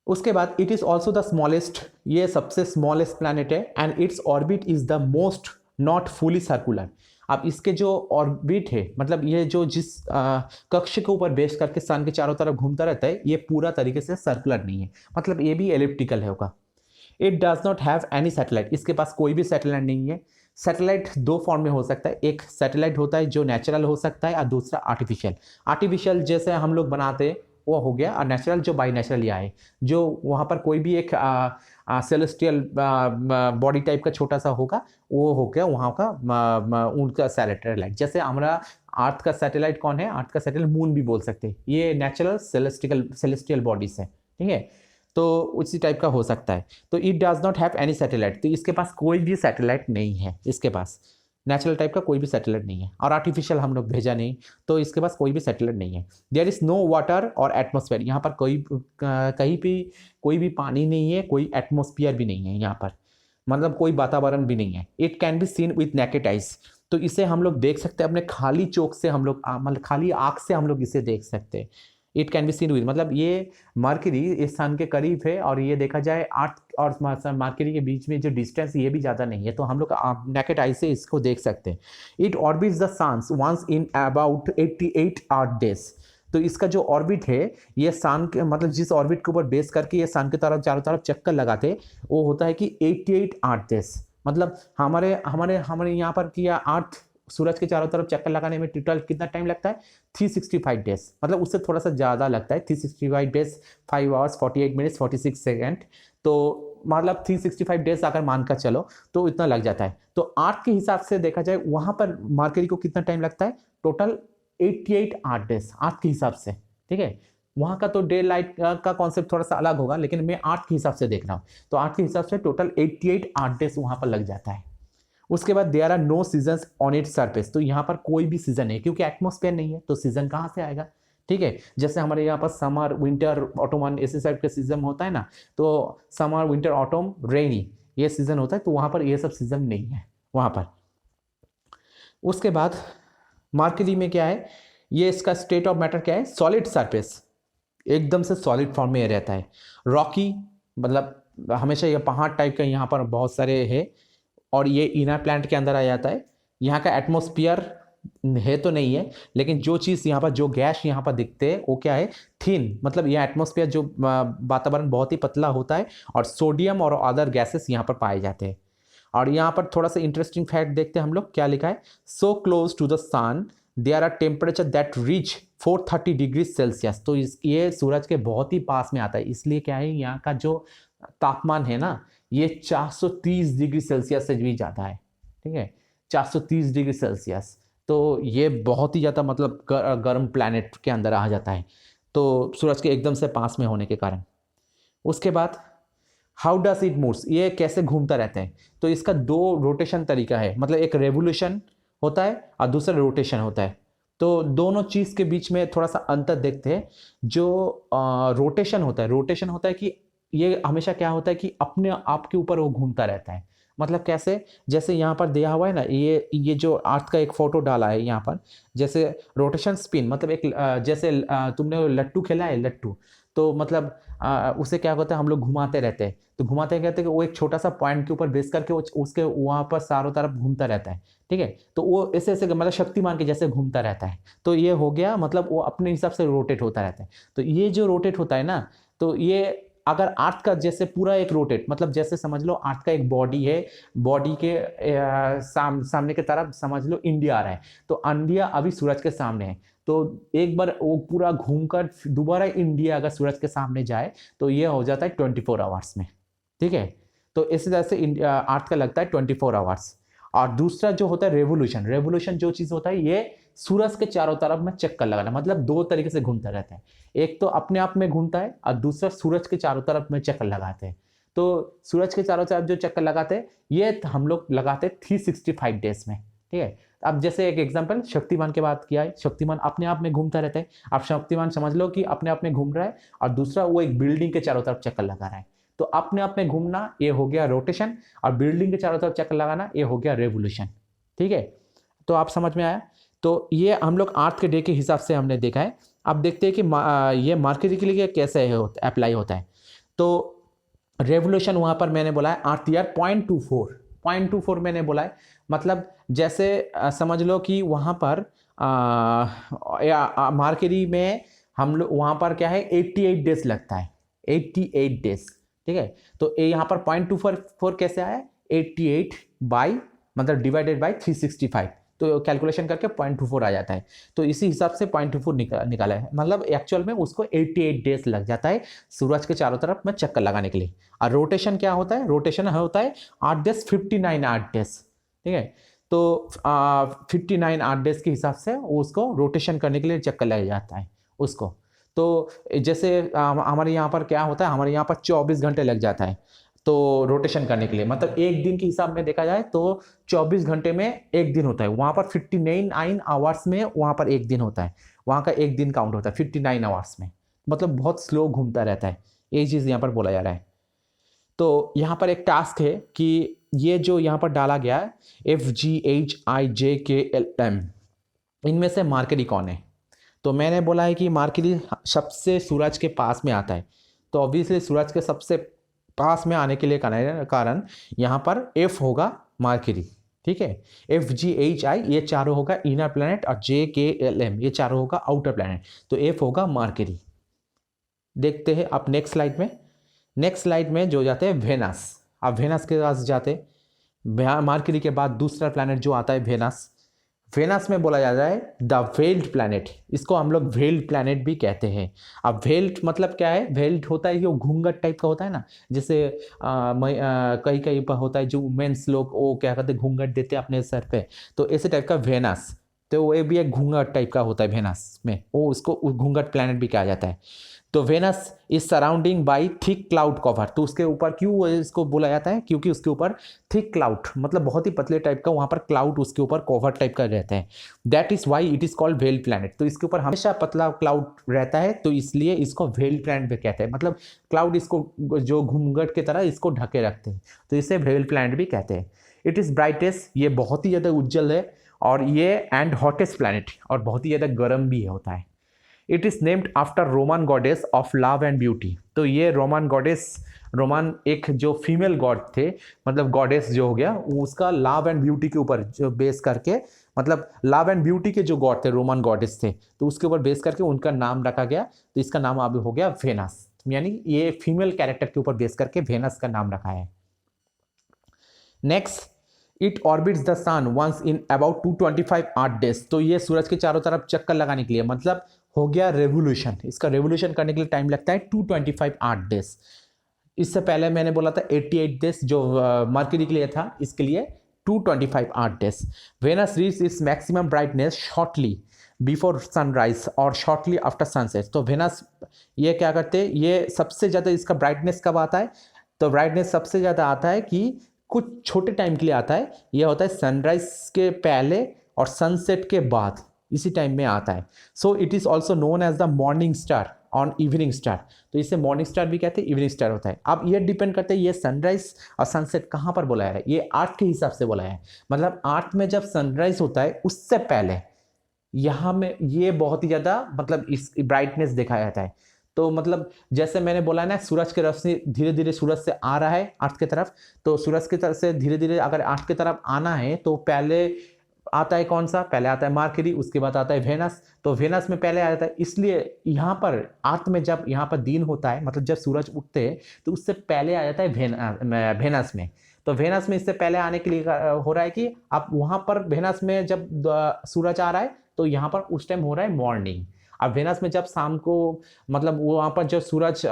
उसके बाद it is also the smallest, ये सबसे स्मॉलेस्ट प्लैनेट है, and its orbit is the most not fully circular. अब इसके जो ऑर्बिट है, मतलब ये जो जिस कक्ष के ऊपर बेस करके सन के चारों तरफ घूमता रहता है, ये पूरा तरीके से सर्कुलर नहीं है, मतलब ये भी एलिप्टिकल है होगा। It does not have any satellite, इसके पास कोई भी सैटेलाइट नहीं है। सैटेलाइट दो फॉर्म में हो सकता है, एक सैटेलाइट होता है जो नेचुरल हो सकता है, और दूसरा आर्टिफिशियल। आर्टिफिशियल जैसे हम लोग बनाते हैं वो हो गया, और नेचुरल जो बाई नेचुरल या है, जो वहाँ पर कोई भी एक सेलेस्टियल बॉडी टाइप का छोटा सा होगा, वो हो गया वहाँ का उनका सैटेलाइट। जैसे हमारा अर्थ का सैटेलाइट कौन है? अर्थ का सैटेलाइट मून भी बोल सकते हैं, ये नेचुरल सेलेस्टियल बॉडीज है, ठीक है, तो उसी टाइप का हो सकता है। तो it does not have any satellite, तो इसके पास कोई भी सैटेलाइट नहीं है, इसके पास नेचुरल टाइप का कोई भी सैटेलाइट नहीं है, और आर्टिफिशियल हम लोग भेजा नहीं, तो इसके पास कोई भी सैटेलाइट नहीं है। देयर इज नो वाटर और एटमॉस्फेयर, यहाँ पर कोई कहीं भी कोई भी पानी नहीं है, कोई एटमॉस्फेयर भी नहीं है यहाँ पर, मतलब कोई वातावरण भी नहीं है। It can be seen with naked eyes, तो इसे हम लोग देख सकते हैं अपने खाली चोख से, हम लोग मतलब खाली आँख से हम लोग इसे देख सकते हैं। It can be seen with, मतलब ये मरकरी इस सन के करीब है, और ये देखा जाए अर्थ और मरकरी के बीच में जो डिस्टेंस ये भी ज़्यादा नहीं है, तो हम लोग नेकेड आई से इसको देख सकते हैं। It orbits the sun's once in about 88 earth days, तो इसका जो ऑर्बिट है, ये सन के मतलब जिस ऑर्बिट के ऊपर बेस करके ये सन की तरफ चारों तरफ चक्कर लगाते, वो होता है कि 88 आर्ट डेज, मतलब हमारे हमारे हमारे यहाँ पर किया अर्थ सूरज के चारों तरफ चक्कर लगाने में टोटल कितना टाइम लगता है? 365 डेज, मतलब उससे थोड़ा सा ज़्यादा लगता है। 365 डेज 5 आवर्स 48 मिनट्स 46 सेकेंड, तो मतलब 365 डेज अगर मानकर चलो तो इतना लग जाता है। तो अर्थ के हिसाब से देखा जाए वहाँ पर मरकरी को कितना टाइम लगता है? टोटल 88 आर्ट डेज अर्थ के हिसाब से, ठीक है। वहाँ का तो डे लाइट का कॉन्सेप्ट थोड़ा सा अलग होगा, लेकिन मैं अर्थ के हिसाब से देख रहा हूँ, तो अर्थ के हिसाब से टोटल 88 आर्ट डेज वहाँ पर लग जाता है। उसके बाद there are no seasons on its surface, तो यहाँ पर कोई भी सीजन नहीं, क्योंकि एटमॉस्फेयर नहीं है, तो सीजन कहाँ से आएगा? ठीक है, जैसे हमारे यहाँ पर समर विंटर ऑटोमन ऐसे टाइप का सीजन होता है ना, तो समर विंटर ऑटोम रेनी ये सीजन होता है, तो वहाँ पर ये सब सीजन नहीं है वहाँ पर। उसके बाद मरकरी में क्या है, ये इसका स्टेट ऑफ मैटर क्या है? सॉलिड सरफेस, एकदम से सॉलिड फॉर्म में रहता है। रॉकी मतलब हमेशा ये पहाड़ टाइप का यहाँ पर बहुत सारे है, और ये इनर प्लैनेट के अंदर आ जाता है। यहाँ का एटमॉस्फेयर है तो नहीं है, लेकिन जो चीज़ यहाँ पर जो गैस यहाँ पर दिखते हैं वो क्या है? थिन, मतलब यह एटमॉस्फेयर जो वातावरण बहुत ही पतला होता है, और सोडियम और अदर गैसेस यहाँ पर पाए जाते हैं। और यहाँ पर थोड़ा सा इंटरेस्टिंग फैक्ट देखते हैं हम लोग, क्या लिखा है? So close to the sun there are temperature that reach 430 degree Celsius, तो ये सूरज के बहुत ही पास में आता है, इसलिए क्या है यहाँ का जो तापमान है ना, ये 430 डिग्री सेल्सियस से भी ज़्यादा है, ठीक है, 430 डिग्री सेल्सियस, तो ये बहुत ही ज़्यादा मतलब गर्म प्लैनेट के अंदर आ जाता है, तो सूरज के एकदम से पास में होने के कारण। उसके बाद हाउ डस इट मूव्स, ये कैसे घूमता रहता है? तो इसका दो रोटेशन तरीका है, मतलब एक रेवोल्यूशन होता है और दूसरा रोटेशन होता है, तो दोनों चीज़ के बीच में थोड़ा सा अंतर देखते हैं। जो रोटेशन होता है कि ये हमेशा क्या होता है कि अपने आप के ऊपर वो घूमता रहता है, मतलब कैसे? जैसे यहाँ पर दिया हुआ है ना, ये जो अर्थ का एक फोटो डाला है यहाँ पर, जैसे रोटेशन स्पिन, मतलब एक जैसे तुमने लट्टू खेला है, लट्टू, तो मतलब उसे क्या होता है, हम लोग घुमाते रहते हैं, तो घुमाते कहते हैं कि वो एक छोटा सा पॉइंट के ऊपर बेस करके उसके वहाँ पर चारों तरफ घूमता रहता है, ठीक है, तो वो ऐसे ऐसे मतलब शक्तिमान के जैसे घूमता रहता है, तो ये हो गया, मतलब वो अपने हिसाब से रोटेट होता रहता है। तो ये जो रोटेट होता है ना, तो ये अगर अर्थ का जैसे पूरा एक रोटेट, मतलब जैसे समझ लो अर्थ का एक बॉडी है, बॉडी के सामने की तरफ समझ लो इंडिया आ रहा है, तो इंडिया अभी सूरज के सामने है, तो एक बार वो पूरा घूमकर दोबारा इंडिया अगर सूरज के सामने जाए तो ये हो जाता है 24 आवर्स में। ठीक है, तो इस तरह से अर्थ का लगता है 24 आवर्स। और दूसरा जो होता है रेवोल्यूशन, रेवोल्यूशन जो चीज होता है ये सूरज के चारों तरफ में चक्कर लगाना, मतलब दो तरीके से घूमता रहता है, एक तो अपने आप में घूमता है और दूसरा सूरज के चारों तरफ में चक्कर लगाते हैं। तो सूरज के चारों तरफ जो चक्कर लगाते हैं ये हम लोग लगाते हैं 365 डेज में। ठीक है, अब जैसे एक एग्जांपल शक्तिमान के बात किया है, शक्तिमान अपने आप में घूमता रहता है, आप शक्तिमान समझ लो कि अपने आप में घूम रहा है और दूसरा वो एक बिल्डिंग के चारों तरफ चक्कर लगा रहा है। तो अपने आप में घूमना ये हो गया रोटेशन, और बिल्डिंग के चारों तरफ चक्कर लगाना ये हो गया रेवोल्यूशन। ठीक है, तो आप समझ में आया। तो ये हम लोग अर्थ के डे के हिसाब से हमने देखा है। अब देखते हैं कि ये मरकरी के लिए कैसे अप्लाई होता है। तो रेवोल्यूशन वहाँ पर मैंने बोला है अर्थ ईयर 0.24 मैंने बोला है, मतलब जैसे समझ लो कि वहाँ पर मरकरी में हम लोग वहाँ पर क्या है 88 डेज लगता है, 88 डेज। ठीक है, तो ये यहाँ पर 0.24 कैसे आया, 88 बाई मतलब डिवाइडेड बाई 365, तो कैलकुलेशन करके 0.24 आ जाता है। तो इसी हिसाब से 0.24 निकाला है, मतलब एक्चुअल में उसको 88 डेज लग जाता है सूरज के चारों तरफ में चक्कर लगाने के लिए। और रोटेशन क्या होता है, रोटेशन होता है 8 डेज 59 8 डेज। ठीक है, तो 59 8 डेज के हिसाब से उसको रोटेशन करने के लिए चक्कर लग जाता है उसको। तो जैसे हमारे यहाँ पर क्या होता है, हमारे यहाँ पर 24 घंटे लग जाता है तो रोटेशन करने के लिए, मतलब एक दिन के हिसाब में देखा जाए तो 24 घंटे में एक दिन होता है, वहाँ पर 59 आवर्स में वहाँ पर एक दिन होता है, वहाँ का एक दिन काउंट होता है 59 आवर्स में, मतलब बहुत स्लो घूमता रहता है, यही चीज़ यहाँ पर बोला जा रहा है। तो यहाँ पर एक टास्क है कि ये जो यहाँ पर डाला गया है FGHIJKLM, इनमें से मरकरी कौन है। तो मैंने बोला है कि मरकरी सबसे सूरज के पास में आता है, तो ऑब्वियसली सूरज के सबसे पास में आने के लिए कारण यहाँ पर F होगा मरकरी। ठीक है, FGHI ये चारों होगा इनर प्लैनेट और JKLM ये चारों होगा आउटर प्लैनेट, तो F होगा मरकरी। देखते हैं आप नेक्स्ट स्लाइड में। नेक्स्ट स्लाइड में जो जाते हैं वेनस, अब वेनस के पास जाते हैं, मरकरी के बाद दूसरा प्लैनेट जो आता है वेनस। वेनस में बोला जाता है द वेल्ड प्लैनेट, इसको हम लोग वेल्ड प्लैनेट भी कहते हैं। अब वेल्ड मतलब क्या है, वेल्ड होता है कि वो घूंघट टाइप का होता है ना, जैसे कई कई पर होता है जो वुमेन्स लोग वो क्या कहते हैं घूंघट देते हैं अपने सर पे, तो ऐसे टाइप का वेनस, तो वो भी एक घूंघट टाइप का होता है वेनस में, वो उसको घूंघट प्लैनेट भी कहा जाता है। तो Venus is surrounding by thick cloud cover, तो उसके ऊपर क्यों इसको बोला जाता है, क्योंकि उसके ऊपर थिक क्लाउड मतलब बहुत ही पतले टाइप का वहाँ पर क्लाउड उसके ऊपर कवर टाइप का रहता है, that is why it is called well planet. तो इसके ऊपर हमेशा पतला क्लाउड रहता है, तो इसलिए इसको वेल प्लैनेट भी कहते हैं, मतलब क्लाउड इसको जो घूंघट की तरह इसको ढके रखते हैं, तो इसे वेल प्लैनेट भी कहते हैं। इट इज ब्राइटेस्ट, ये बहुत ही ज़्यादा उज्जवल है, और ये एंड हॉटेस्ट प्लैनेट, और बहुत ही ज़्यादा गर्म भी होता है। It is named after Roman goddess of love and beauty, तो ये रोमन गॉडेस, रोमन एक जो फीमेल गॉड थे, मतलब गॉडेस जो हो गया उसका लव एंड ब्यूटी के ऊपर जो बेस करके, मतलब लव एंड ब्यूटी के जो गॉड थे रोमन गॉडेस थे, तो उसके ऊपर बेस करके उनका नाम रखा गया, तो इसका नाम अब हो गया वेनस, यानी ये फीमेल कैरेक्टर के ऊपर बेस करके वेनस का नाम रखा है। Next, it orbits the sun once in about 225 8 days, तो ये सूरज के चारों तरफ चक्कर लगाने के लिए, मतलब हो गया रेवोल्यूशन, इसका रेवोल्यूशन करने के लिए टाइम लगता है 225 8 डेज। इससे पहले मैंने बोला था 88 डेज जो मरकरी के लिए था, इसके लिए 225 8 days. Venus reach its maximum brightness shortly before sunrise और शॉर्टली आफ्टर सनसेट, तो वेनस ये क्या करते हैं, ये सबसे ज़्यादा इसका ब्राइटनेस कब आता है, तो ब्राइटनेस सबसे ज़्यादा आता है कि कुछ छोटे टाइम के लिए आता है, यह होता है सनराइज के पहले और सनसेट के बाद, इसी टाइम में आता है। So it is also known as the morning star on evening star, तो इसे मॉर्निंग स्टार भी कहते हैं, इवनिंग स्टार होता है। अब ये डिपेंड करते हैं ये सनराइज और सनसेट कहाँ पर बोला है, ये अर्थ के हिसाब से बोला है, मतलब अर्थ में जब सनराइज होता है उससे पहले यहाँ में ये बहुत ही ज़्यादा मतलब इस ब्राइटनेस देखा जाता है। तो मतलब जैसे मैंने बोला ना, सूरज की रोशनी धीरे धीरे सूरज से आ रहा है अर्थ की तरफ, तो सूरज की तरफ से धीरे धीरे अगर अर्थ की तरफ आना है तो पहले आता है कौन सा, पहले आता है मरकरी, उसके बाद आता है वेनस। तो वेनस में पहले आ जाता है, इसलिए यहाँ पर अर्थ में जब यहाँ पर दिन होता है, मतलब जब सूरज उगते हैं तो उससे पहले आ जाता है वेनस में। तो वेनस में इससे पहले आने के लिए हो रहा है कि अब वहाँ पर वेनस में जब सूरज आ रहा है तो यहाँ पर उस टाइम हो रहा है मॉर्निंग। अब वेनस में जब शाम को, मतलब वहाँ पर जब सूरज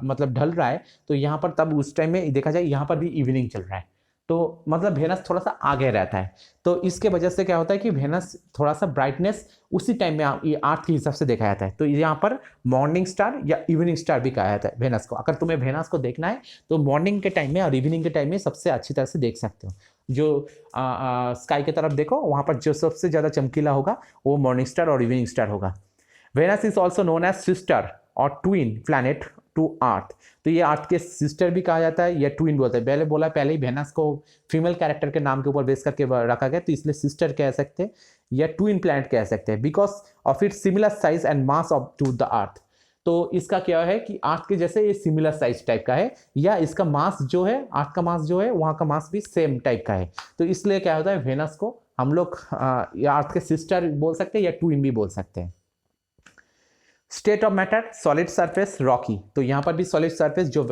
मतलब ढल रहा है तो यहाँ पर तब उस टाइम में देखा जाए यहाँ पर भी इवनिंग चल रहा है। तो मतलब वेनस थोड़ा सा आगे रहता है। तो इसके वजह से क्या होता है कि वेनस थोड़ा सा ब्राइटनेस उसी टाइम में ये अर्थ के हिसाब से देखा जाता है। तो यहाँ पर मॉर्निंग स्टार या इवनिंग स्टार भी कहा जाता है वेनस को। अगर तुम्हें वेनस को देखना है तो मॉर्निंग के टाइम में और इवनिंग के टाइम में सबसे अच्छी तरह से देख सकते हो। जो स्काई की तरफ देखो, वहाँ पर जो सबसे ज़्यादा चमकीला होगा वो मॉर्निंग स्टार और इवनिंग स्टार होगा। Venus is also known as sister और ट्विन प्लैनेट टू अर्थ। तो ये अर्थ के सिस्टर भी कहा जाता है या ट्विन बोलते हैं। पहले बोला, पहले ही वेनस को फीमेल कैरेक्टर के नाम के ऊपर बेस करके रखा गया, तो इसलिए सिस्टर कह सकते हैं या ट्विन प्लैनेट कह सकते हैं, because of its similar size and mass of to the earth. तो इसका क्या है कि अर्थ के जैसे ये सिमिलर साइज टाइप का है, या इसका मास जो है, अर्थ का मास जो है वहाँ का मास भी सेम टाइप का है। तो इसलिए क्या होता है, वेनस को हम लोग या अर्थ के सिस्टर बोल सकते हैं या ट्विन भी बोल सकते हैं। State of matter, solid surface, Rocky. तो यहाँ पर भी सॉलिड सरफेस जो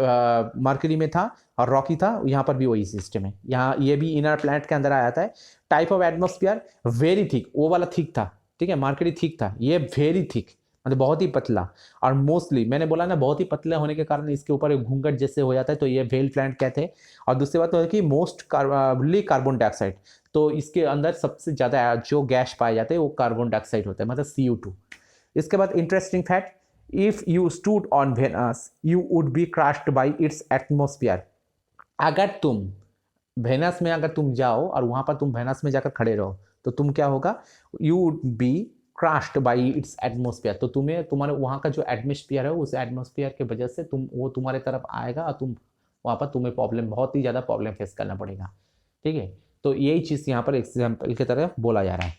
मरकरी में था और रॉकी था, यहाँ पर भी वही सिस्टम है। यहाँ ये भी इनर प्लैनेट के अंदर आ जाता है। Type of atmosphere, very thick, वो वाला थिक था, ठीक है, मरकरी थिक था, ये वेरी थिक मतलब बहुत ही पतला। और मोस्टली मैंने बोला ना, बहुत ही पतला होने के कारण इसके ऊपर एक घूंघट जैसे हो जाता है, तो ये वेल प्लैनेट कहते हैं। और दूसरी बात तो है कि मोस्ट कार्बन डाइऑक्साइड, तो इसके अंदर सबसे ज़्यादा जो गैस पाए जाते हैं वो कार्बन डाइऑक्साइड होता है, मतलब CO2। इसके बाद interesting fact, if you stood on Venus you would be crushed by its atmosphere. अगर तुम वेनस में अगर तुम जाओ और वहां पर तुम वेनस में जाकर खड़े रहो तो तुम क्या होगा, you would be crushed by its atmosphere. तो तुम्हें तुम्हारे वहाँ का जो एटमोस्फियर है उस एटमोस्फियर के वजह से वो तुम्हारे तरफ आएगा और तुम वहाँ पर तुम्हें प्रॉब्लम, बहुत ही ज़्यादा प्रॉब्लम फेस करना पड़ेगा, ठीक है। तो यही चीज़ यहाँ पर एग्जाम्पल की तरह बोला जा रहा है।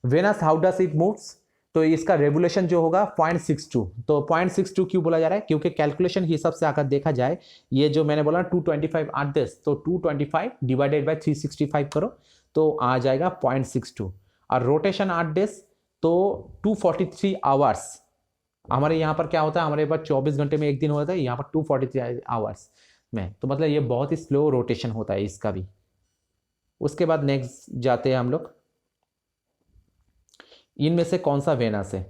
Venus how does it moves, तो इसका रेवोल्यूशन जो होगा 0.62। तो 0.62 क्यों बोला जा रहा है, क्योंकि कैलकुलेशन के हिसाब से अगर देखा जाए, ये जो मैंने बोला 225 8 10, तो 225 डिवाइडेड बाय 365 करो तो आ जाएगा 0.62। और रोटेशन 8 डेज तो 243 आवर्स। हमारे यहाँ पर क्या होता है, हमारे पास 24 घंटे में एक दिन होता है, यहाँ पर 243 आवर्स में, तो मतलब ये बहुत ही स्लो रोटेशन होता है इसका भी। उसके बाद नेक्स्ट जाते हैं हम लोग, इनमें से कौन सा वेनस है।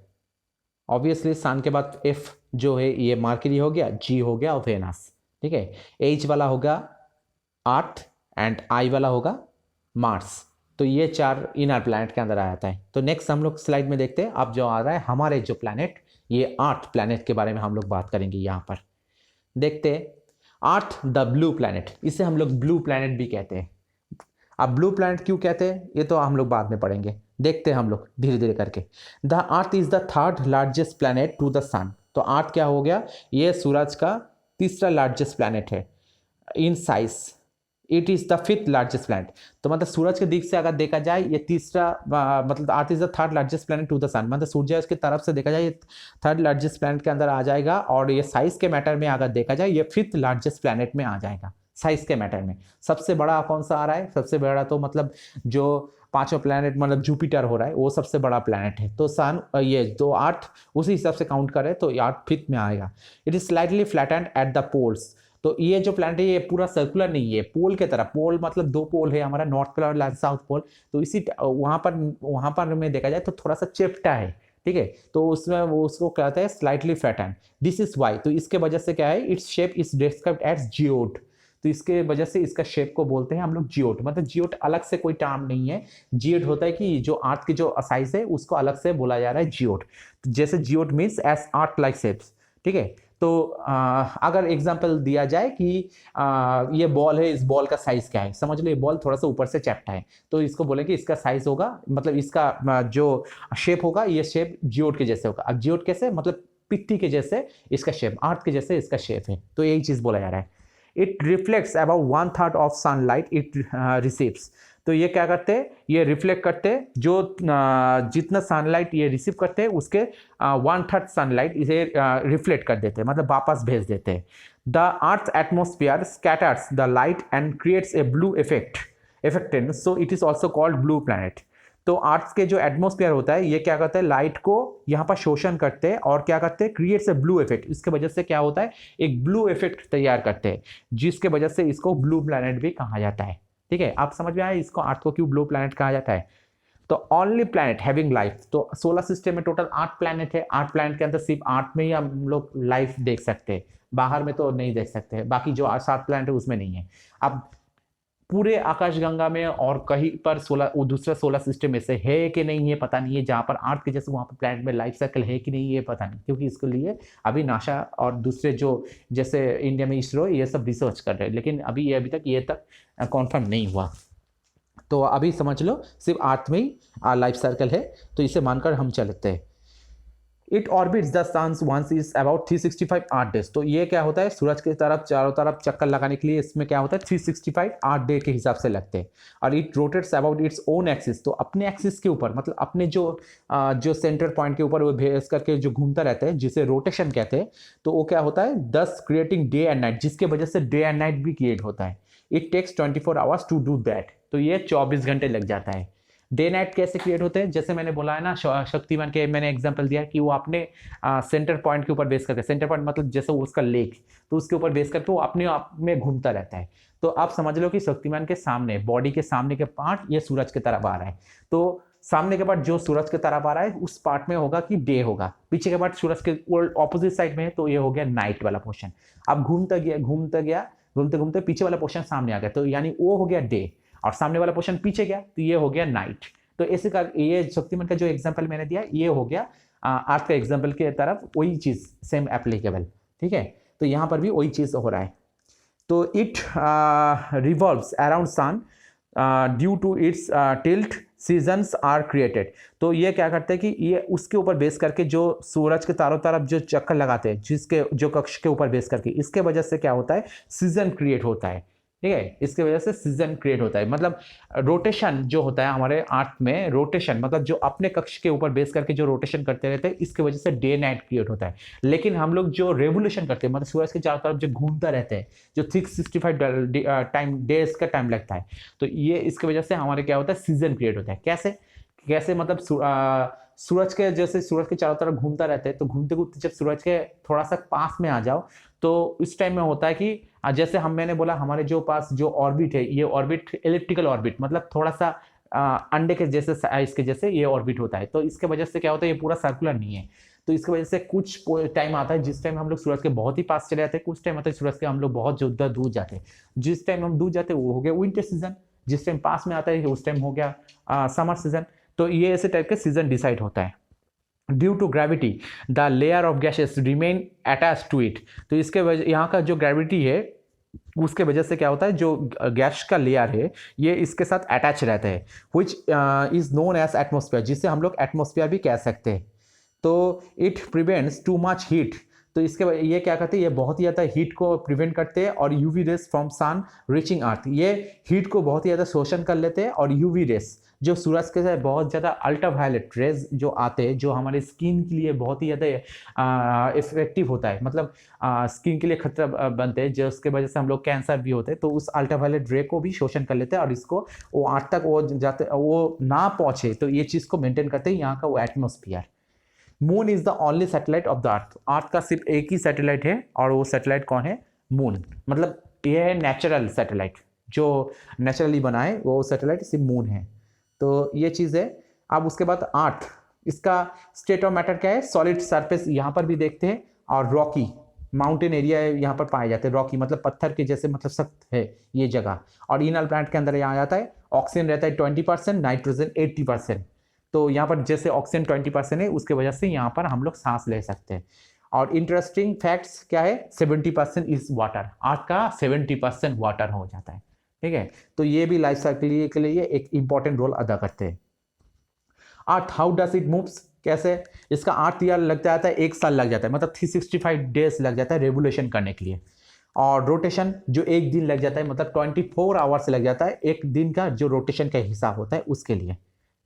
ऑब्वियसली सन के बाद F जो है ये मरकरी हो गया, G हो गया और वेनस, ठीक है। H वाला होगा अर्थ एंड I वाला होगा मार्स। तो ये चार इनर प्लैनेट के अंदर आ जाता है। तो नेक्स्ट हम लोग स्लाइड में देखते हैं, अब जो आ रहा है हमारे जो प्लैनेट, ये अर्थ प्लैनेट के बारे में हम लोग बात करेंगे। यहाँ पर देखते हैं अर्थ द ब्लू प्लैनेट, इसे हम लोग ब्लू प्लैनेट भी कहते हैं। अब ब्लू प्लैनेट क्यों कहते हैं ये तो हम लोग बाद में पढ़ेंगे, देखते हैं हम लोग धीरे धीरे करके। The earth is the third largest planet to the sun. तो अर्थ क्या हो गया, ये सूरज का तीसरा लार्जेस्ट प्लैनेट है in size. It is the fifth largest planet. तो मतलब सूरज के दिख से अगर देखा जाए ये तीसरा, मतलब earth is the third largest planet to the sun, मतलब सूर्य की तरफ से देखा जाए ये थर्ड लार्जेस्ट प्लैनेट के अंदर आ जाएगा। और ये साइज के मैटर में अगर देखा जाए ये फिफ्थ लार्जेस्ट प्लैनेट में आ जाएगा। साइज के मैटर में सबसे बड़ा कौन सा आ रहा है, सबसे बड़ा तो मतलब जो पांचों प्लैनेट मतलब जुपिटर हो रहा है वो सबसे बड़ा प्लैनेट है। तो सन ये दो अर्थ उसी हिसाब से काउंट करें तो अर्थ फिफ्थ में आएगा। It is slightly flattened at the poles. तो ये जो प्लैनेट है ये पूरा सर्कुलर नहीं है, पोल के तरह, पोल मतलब दो पोल है हमारा, नॉर्थ पोल और साउथ पोल। तो इसी वहाँ पर में देखा जाए तो थोड़ा सा चेप्टा है, ठीक है। तो उसमें वो उसको कहते हैं slightly flattened. This is why, तो इसके वजह से क्या है, its shape is described as geoid. तो इसके वजह से इसका शेप को बोलते हैं हम लोग जियोट। मतलब जियोट अलग से कोई टर्म नहीं है, जियोट होता है कि जो अर्थ की जो साइज है उसको अलग से बोला जा रहा है जियोट। तो जैसे geoid means as earth like shapes, ठीक है। तो अगर एग्जांपल दिया जाए कि ये बॉल है, इस बॉल का साइज क्या है, समझ लो ये बॉल थोड़ा सा ऊपर से चैप्टा है, तो इसको बोले कि इसका साइज होगा, मतलब इसका जो शेप होगा ये शेप जियोट के जैसे होगा। अब जियोट कैसे, मतलब पिट्टी के जैसे इसका शेप, अर्थ के जैसे इसका शेप है। तो यही चीज बोला जा रहा है। It reflects about 1/3 of sunlight it receives. तो ये क्या करते हैं, ये रिफ्लेक्ट करते हैं, जो जितना सनलाइट ये रिसीव करते हैं उसके 1/3 सनलाइट इसे रिफ्लेक्ट कर देते हैं, मतलब वापस भेज देते हैं। The earth atmosphere scatters the light and creates a blue affected, so it is also called blue planet. तो अर्थ के जो एटमॉस्फेयर होता है ये क्या करता है, लाइट को यहाँ पर शोषण करते हैं और क्या करते हैं, क्रिएट्स ए ब्लू इफेक्ट। इसके वजह से क्या होता है, एक ब्लू इफेक्ट तैयार करते हैं, जिसके वजह से इसको ब्लू प्लैनेट भी कहा जाता है। ठीक है, आप समझ में आए इसको, अर्थ को क्यों ब्लू प्लैनेट कहा जाता है। तो ओनली प्लैनेट हैविंग लाइफ, तो सोलर सिस्टम में टोटल 8 प्लैनेट है, 8 प्लैनेट के अंदर सिर्फ 8 में ही हम लोग लाइफ देख सकते हैं, बाहर में तो नहीं देख सकते, बाकी जो 7 प्लैनेट है उसमें नहीं है। अब पूरे आकाशगंगा में और कहीं पर दूसरा सोलर सिस्टम में से है कि नहीं है पता नहीं है, जहां पर अर्थ के जैसे वहां पर प्लैनेट में लाइफ साइकिल है कि नहीं ये पता नहीं, क्योंकि इसके लिए अभी नासा और दूसरे जो जैसे इंडिया में इसरो ये सब रिसर्च कर रहे हैं, लेकिन अभी तक ये कॉन्फर्म नहीं हुआ। तो अभी समझ लो सिर्फ अर्थ में ही लाइफ सर्कल है, तो इसे मानकर हम चलते हैं। It orbits the sun once is about 365 8 days. तो ये क्या होता है, सूरज की तरफ चारों तरफ चक्कर लगाने के लिए इसमें क्या होता है 365 8 डे के हिसाब से लगते हैं। और it rotates about its own axis, तो अपने एक्सिस के ऊपर मतलब अपने जो सेंटर पॉइंट के ऊपर वो भेज करके जो घूमता रहता है जिसे रोटेशन कहते हैं। तो वो क्या होता है 10 क्रिएटिंग डे एंड नाइट, जिसके वजह से डे एंड नाइट भी क्रिएट होता है। It takes 24 hours to do that, तो ये 24 घंटे लग जाता है। डे नाइट कैसे क्रिएट होते हैं, जैसे मैंने बोला है ना, शक्तिमान के मैंने एग्जांपल दिया कि वो अपने सेंटर पॉइंट के ऊपर बेस करके, सेंटर पॉइंट मतलब जैसे उसका लेक, तो उसके ऊपर बेस करके वो अपने आप में घूमता रहता है। तो आप समझ लो कि शक्तिमान के सामने, बॉडी के सामने के पार्ट ये सूरज की तरफ आ रहा है, तो सामने के पार्ट जो सूरज की तरफ आ रहा है उस पार्ट में होगा कि डे होगा, पीछे के पार्ट सूरज के ऑपोजिट साइड में है तो ये हो गया नाइट वाला पोर्शन। अब घूमते घूमते पीछे वाला पोर्शन सामने आ गया, तो यानी वो हो गया डे, और सामने वाला पोर्शन पीछे गया तो ये हो गया नाइट। तो ऐसे का ये शक्तिमान का जो एग्जांपल मैंने दिया ये हो गया अर्थ का एग्जांपल के तरफ वही चीज सेम एप्लीकेबल। ठीक है, तो यहाँ पर भी वही चीज हो रहा है। तो it revolves around sun due to its tilt seasons are created. तो ये क्या करते हैं कि ये उसके ऊपर बेस करके जो सूरज के चारों तरफ जो चक्कर लगाते हैं, जिसके जो कक्ष के ऊपर बेस करके, इसके वजह से क्या होता है सीजन क्रिएट होता है। ठीक है, इसके वजह से सीजन क्रिएट होता है, मतलब रोटेशन जो होता है हमारे अर्थ में, रोटेशन मतलब जो अपने कक्ष के ऊपर बेस करके जो रोटेशन करते रहते हैं, इसके वजह से डे नाइट क्रिएट होता है। लेकिन हम लोग जो रेवोल्यूशन करते हैं, मतलब सूरज के चारों तरफ जो घूमता रहते हैं, जो 365 टाइम डेज का टाइम लगता है, तो ये इसकी वजह से हमारे क्या होता है सीजन क्रिएट होता है। कैसे मतलब सूरज के जैसे सूरज के चारों तरफ घूमता रहते हैं, तो घूमते घूमते जब सूरज के थोड़ा सा पास में आ जाओ तो इस टाइम में होता है कि जैसे मैंने बोला हमारे जो पास जो ऑर्बिट है, ये ऑर्बिट इलिप्टिकल ऑर्बिट मतलब थोड़ा सा अंडे के जैसे साइज के जैसे ये ऑर्बिट होता है। तो इसके वजह से क्या होता है ये पूरा सर्कुलर नहीं है, तो इसकी वजह से कुछ टाइम आता है जिस टाइम हम लोग सूरज के बहुत ही पास चले जाते हैं, कुछ टाइम आता है सूरज के हम लोग बहुत ज़्यादा दूर जाते हैं। जिस टाइम हम दूर जाते हैं वो हो गया विंटर सीजन, जिस टाइम पास में आता है उस टाइम हो गया समर सीजन। तो ये ऐसे टाइप के सीजन डिसाइड होता है। Due to gravity the layer of gases remain attach to it. तो इसके वजह यहाँ का जो ग्रेविटी है उसके वजह से क्या होता है जो गैस का लेयर है ये इसके साथ अटैच रहता है, which is known as atmosphere, जिसे हम लोग एटमोस्फेयर भी कह सकते हैं। तो it prevents too much heat, तो इसके ये क्या करते हैं ये बहुत ही ज़्यादा हीट को प्रिवेंट करते हैं, और UV rays from sun reaching earth, ये हीट को बहुत ही ज़्यादा शोषण कर लेते हैं। और यूवी रेस जो सूरज के साथ बहुत ज़्यादा अल्ट्रावायलेट रेज जो आते हैं, जो हमारे स्किन के लिए बहुत ही ज़्यादा इफेक्टिव होता है, मतलब स्किन के लिए खतरा बनते हैं, जो उसके वजह से हम लोग कैंसर भी होते हैं, तो उस अल्ट्रावायलेट रे को भी शोषण कर लेते हैं और इसको वो अर्थ तक वो जाते वो ना पहुँचे, तो ये चीज़ को मेंटेन करते हैं यहाँ का वो atmosphere. Moon is the only satellite of the earth, earth का सिर्फ एक ही सैटेलाइट है, और वो सैटेलाइट कौन है, मून। मतलब ये है नेचुरल सैटेलाइट, जो नेचुरली बना है वो सैटेलाइट सिर्फ मून है। तो ये चीज़ है। अब उसके बाद अर्थ, इसका स्टेट ऑफ मैटर क्या है, सॉलिड सरफेस यहाँ पर भी देखते हैं, और रॉकी माउंटेन एरिया यहाँ पर पाए जाते हैं। रॉकी मतलब पत्थर के जैसे, मतलब सख्त है ये जगह। और इनर प्लैनेट के अंदर यहाँ आता है ऑक्सीजन रहता है 20%, नाइट्रोजन 80%। तो यहाँ पर जैसे ऑक्सीजन 20% है उसके वजह से यहाँ पर हम लोग सांस ले सकते हैं। और इंटरेस्टिंग फैक्ट्स क्या है, 70% इज वाटर, अर्थ का 70% वाटर हो जाता है। ठीक है, तो ये भी लाइफ साइकिल के लिए एक इंपॉर्टेंट रोल अदा करते हैं। अर्थ हाउ डज इट मूव्स, कैसे, इसका अर्थ ईयर लग जाता है 1 साल लग जाता है, मतलब 365 डेज लग जाता है रेवोल्यूशन करने के लिए। और रोटेशन जो 1 दिन लग जाता है, मतलब 24 आवर्स लग जाता है एक दिन का जो रोटेशन का हिसाब होता है उसके लिए।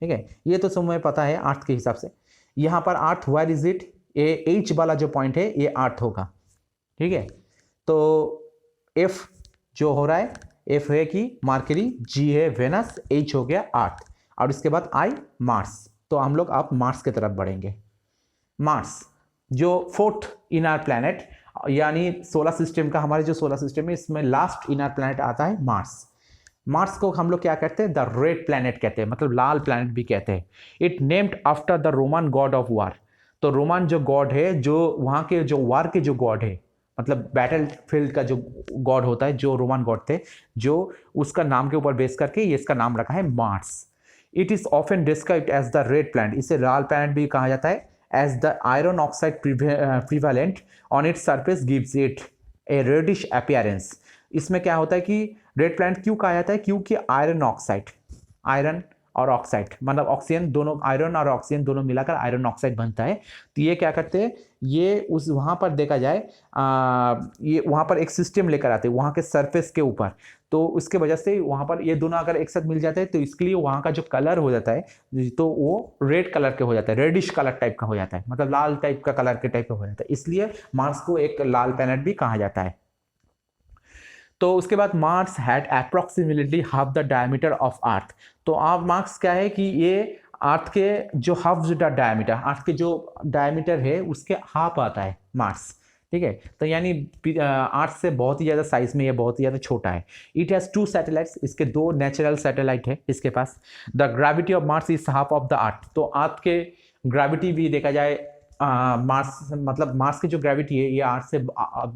ठीक है, ये तो समय पता है अर्थ के हिसाब से। यहाँ पर अर्थ वेयर इज इट, ये एच वाला जो पॉइंट है ये अर्थ होगा। ठीक है, तो एफ जो हो रहा है, एफ है कि मार्करी, जी है वेनस, एच हो गया अर्थ। और इसके बाद आई मार्स। तो हम लोग अब मार्स की तरफ बढ़ेंगे। मार्स जो फोर्थ इनर प्लैनेट, यानी सोलर सिस्टम का, हमारे जो सोलर सिस्टम है इसमें लास्ट इनर प्लैनेट आता है मार्स। मार्स को हम लोग क्या कहते हैं, द रेड प्लैनेट कहते हैं, मतलब लाल प्लैनेट भी कहते हैं। It named after the Roman God of war. तो रोमन जो गॉड है, जो वहाँ के जो वार के जो गॉड है, मतलब बैटल फील्ड का जो गॉड होता है, जो रोमन गॉड थे, जो उसका नाम के ऊपर बेस करके ये इसका नाम रखा है Mars. It is often described as the red planet, इसे लाल प्लैनेट भी कहा जाता है, as the iron oxide prevalent on its surface gives it a reddish appearance. इसमें क्या होता है कि रेड प्लैनेट क्यों कहा जाता है, क्योंकि आयरन ऑक्साइड, आयरन और ऑक्साइड मतलब ऑक्सीजन दोनों, आयरन और ऑक्सीजन दोनों मिलाकर आयरन ऑक्साइड बनता है। तो ये क्या करते हैं, ये उस वहाँ पर देखा जाए ये वहाँ पर एक सिस्टम लेकर आते हैं वहाँ के सरफेस के ऊपर। तो उसके वजह से वहाँ पर ये दोनों अगर एक साथ मिल जाते हैं तो इसके लिए वहाँ का जो कलर हो जाता है तो वो रेड कलर के हो जाता है, रेडिश कलर टाइप का हो जाता है, मतलब लाल टाइप का कलर के टाइप का हो जाता है। इसलिए मार्स को एक लाल प्लैनेट भी कहा जाता है। तो उसके बाद Mars had approximately half the diameter of earth. तो आप मार्स क्या है कि ये अर्थ के जो हाफ द डायमीटर, अर्थ के जो डायमीटर है उसके हाफ आता है मार्स, ठीक है। तो यानी अर्थ से बहुत ही ज़्यादा साइज में ये बहुत ही ज़्यादा छोटा है। इट हैज़ 2 सैटेलाइट्स, इसके 2 नेचुरल सैटेलाइट है इसके पास। The gravity of Mars is half of the earth. तो अर्थ के ग्रेविटी भी देखा जाए मार्स, मतलब मार्स की जो ग्रेविटी है ये अर्थ से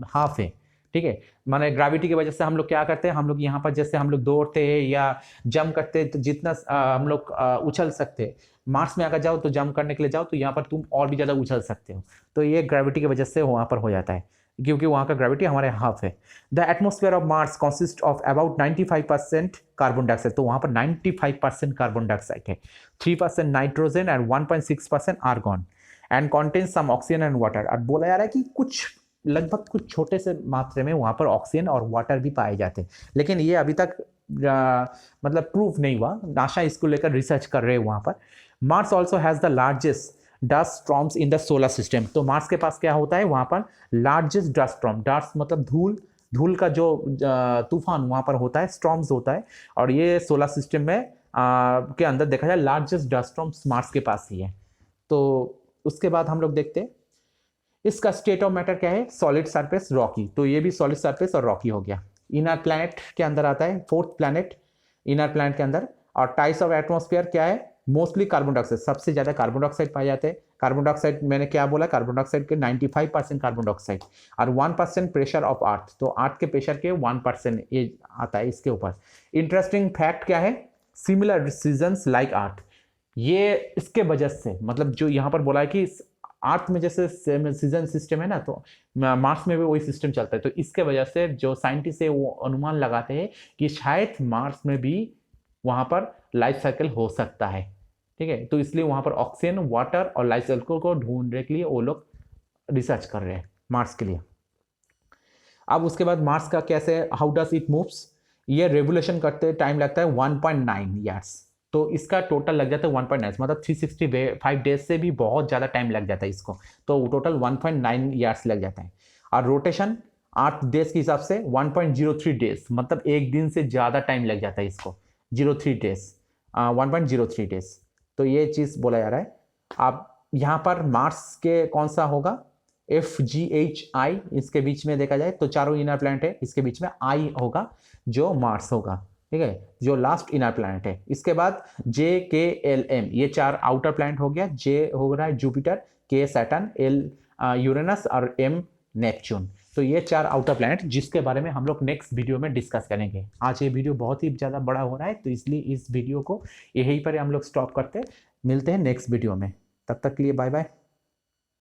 हाफ है, ठीक है। माने ग्रेविटी की वजह से हम लोग क्या करते हैं, हम लोग यहाँ पर जैसे हम लोग दौड़ते हैं या जंप करते हैं तो जितना हम लोग उछल सकते हैं, मार्स में अगर जाओ तो जंप करने के लिए जाओ तो यहाँ पर तुम और भी ज़्यादा उछल सकते हो। तो ये ग्रेविटी की वजह से वहाँ पर हो जाता है, क्योंकि वहाँ का ग्रेविटी हमारे हाफ है। The atmosphere of Mars consist of about 95% carbon dioxide. तो वहाँ पर 95% कार्बन डाइऑक्साइड है, 3% nitrogen and 1.6% argon and contains some oxygen and water. और बोला जा रहा है कि कुछ लगभग कुछ छोटे से मात्रा में वहाँ पर ऑक्सीजन और वाटर भी पाए जाते हैं, लेकिन ये अभी तक मतलब प्रूफ नहीं हुआ। नासा इसको लेकर रिसर्च कर रहे हैं वहाँ पर। Mars also has the largest dust storms in the solar system. तो मार्स के पास क्या होता है, वहाँ पर लार्जेस्ट डस्ट स्टॉर्म, डस्ट मतलब धूल, धूल का जो तूफान वहाँ पर होता है, स्टॉर्म्स होता है। और ये सोलर सिस्टम में के अंदर देखा जाए लार्जेस्ट डस्ट स्टॉर्म्स मार्स के पास ही है। तो उसके बाद हम लोग देखते हैं इसका स्टेट ऑफ मैटर क्या है, सॉलिड सरफेस रॉकी। तो ये भी सॉलिड सरफेस और रॉकी हो गया। इनर प्लैनेट के अंदर आता है, फोर्थ प्लैनेट इनर प्लैनेट के अंदर। और टाइप्स ऑफ एटमॉस्फेयर क्या है, मोस्टली कार्बन डाइऑक्साइड, सबसे ज्यादा कार्बन डाइऑक्साइड पाए जाते हैं। कार्बन डाइऑक्साइड मैंने क्या बोला, कार्बन डाइऑक्साइड के 95% कार्बन डाइऑक्साइड और 1% प्रेशर ऑफ अर्थ। तो अर्थ के प्रेशर के 1% ये आता है इसके ऊपर। इंटरेस्टिंग फैक्ट क्या है, सिमिलर सीजन्स लाइक अर्थ। ये इसके वजह से मतलब जो यहाँ पर बोला है कि अर्थ में जैसे सीजन सिस्टम है ना, तो मार्स में भी वही सिस्टम चलता है। तो इसके वजह से जो साइंटिस्ट है वो अनुमान लगाते हैं कि शायद मार्स में भी वहाँ पर लाइफ साइकिल हो सकता है, ठीक है। तो इसलिए वहाँ पर ऑक्सीजन, वाटर और लाइफ साइकिल को ढूंढने के लिए वो लोग रिसर्च कर रहे हैं मार्स के लिए। अब उसके बाद मार्स का कैसे, हाउ डज इट मूव्स, ये रेवोल्यूशन करते टाइम लगता है 1.9 ईयर्स। तो इसका टोटल लग जाता है 1.9, मतलब 365 डेज से भी बहुत ज़्यादा टाइम लग जाता है इसको। तो टोटल 1.9 ईयर्स लग जाता है। और रोटेशन 8 डेज के हिसाब से 1.03 डेज, मतलब एक दिन से ज़्यादा टाइम लग जाता है इसको, 03 डेज, 1.03 डेज। तो ये चीज़ बोला जा रहा है। अब यहाँ पर मार्स के कौन सा होगा, FGHI, इसके बीच में देखा जाए तो चारों इनर प्लैनेट है, इसके बीच में I होगा जो मार्स होगा, ठीक है, जो लास्ट इनर प्लैनेट है। इसके बाद JKLM, ये 4 आउटर प्लैनेट हो गया। J हो रहा है Jupiter, K Saturn, L Uranus और M नेपच्यून। तो ये 4 आउटर प्लैनेट जिसके बारे में हम लोग नेक्स्ट वीडियो में डिस्कस करेंगे। आज ये वीडियो बहुत ही ज़्यादा बड़ा हो रहा है, तो इसलिए इस वीडियो को यहीं पर हम लोग स्टॉप करते, मिलते हैं नेक्स्ट वीडियो में। तब तक के लिए बाय बाय।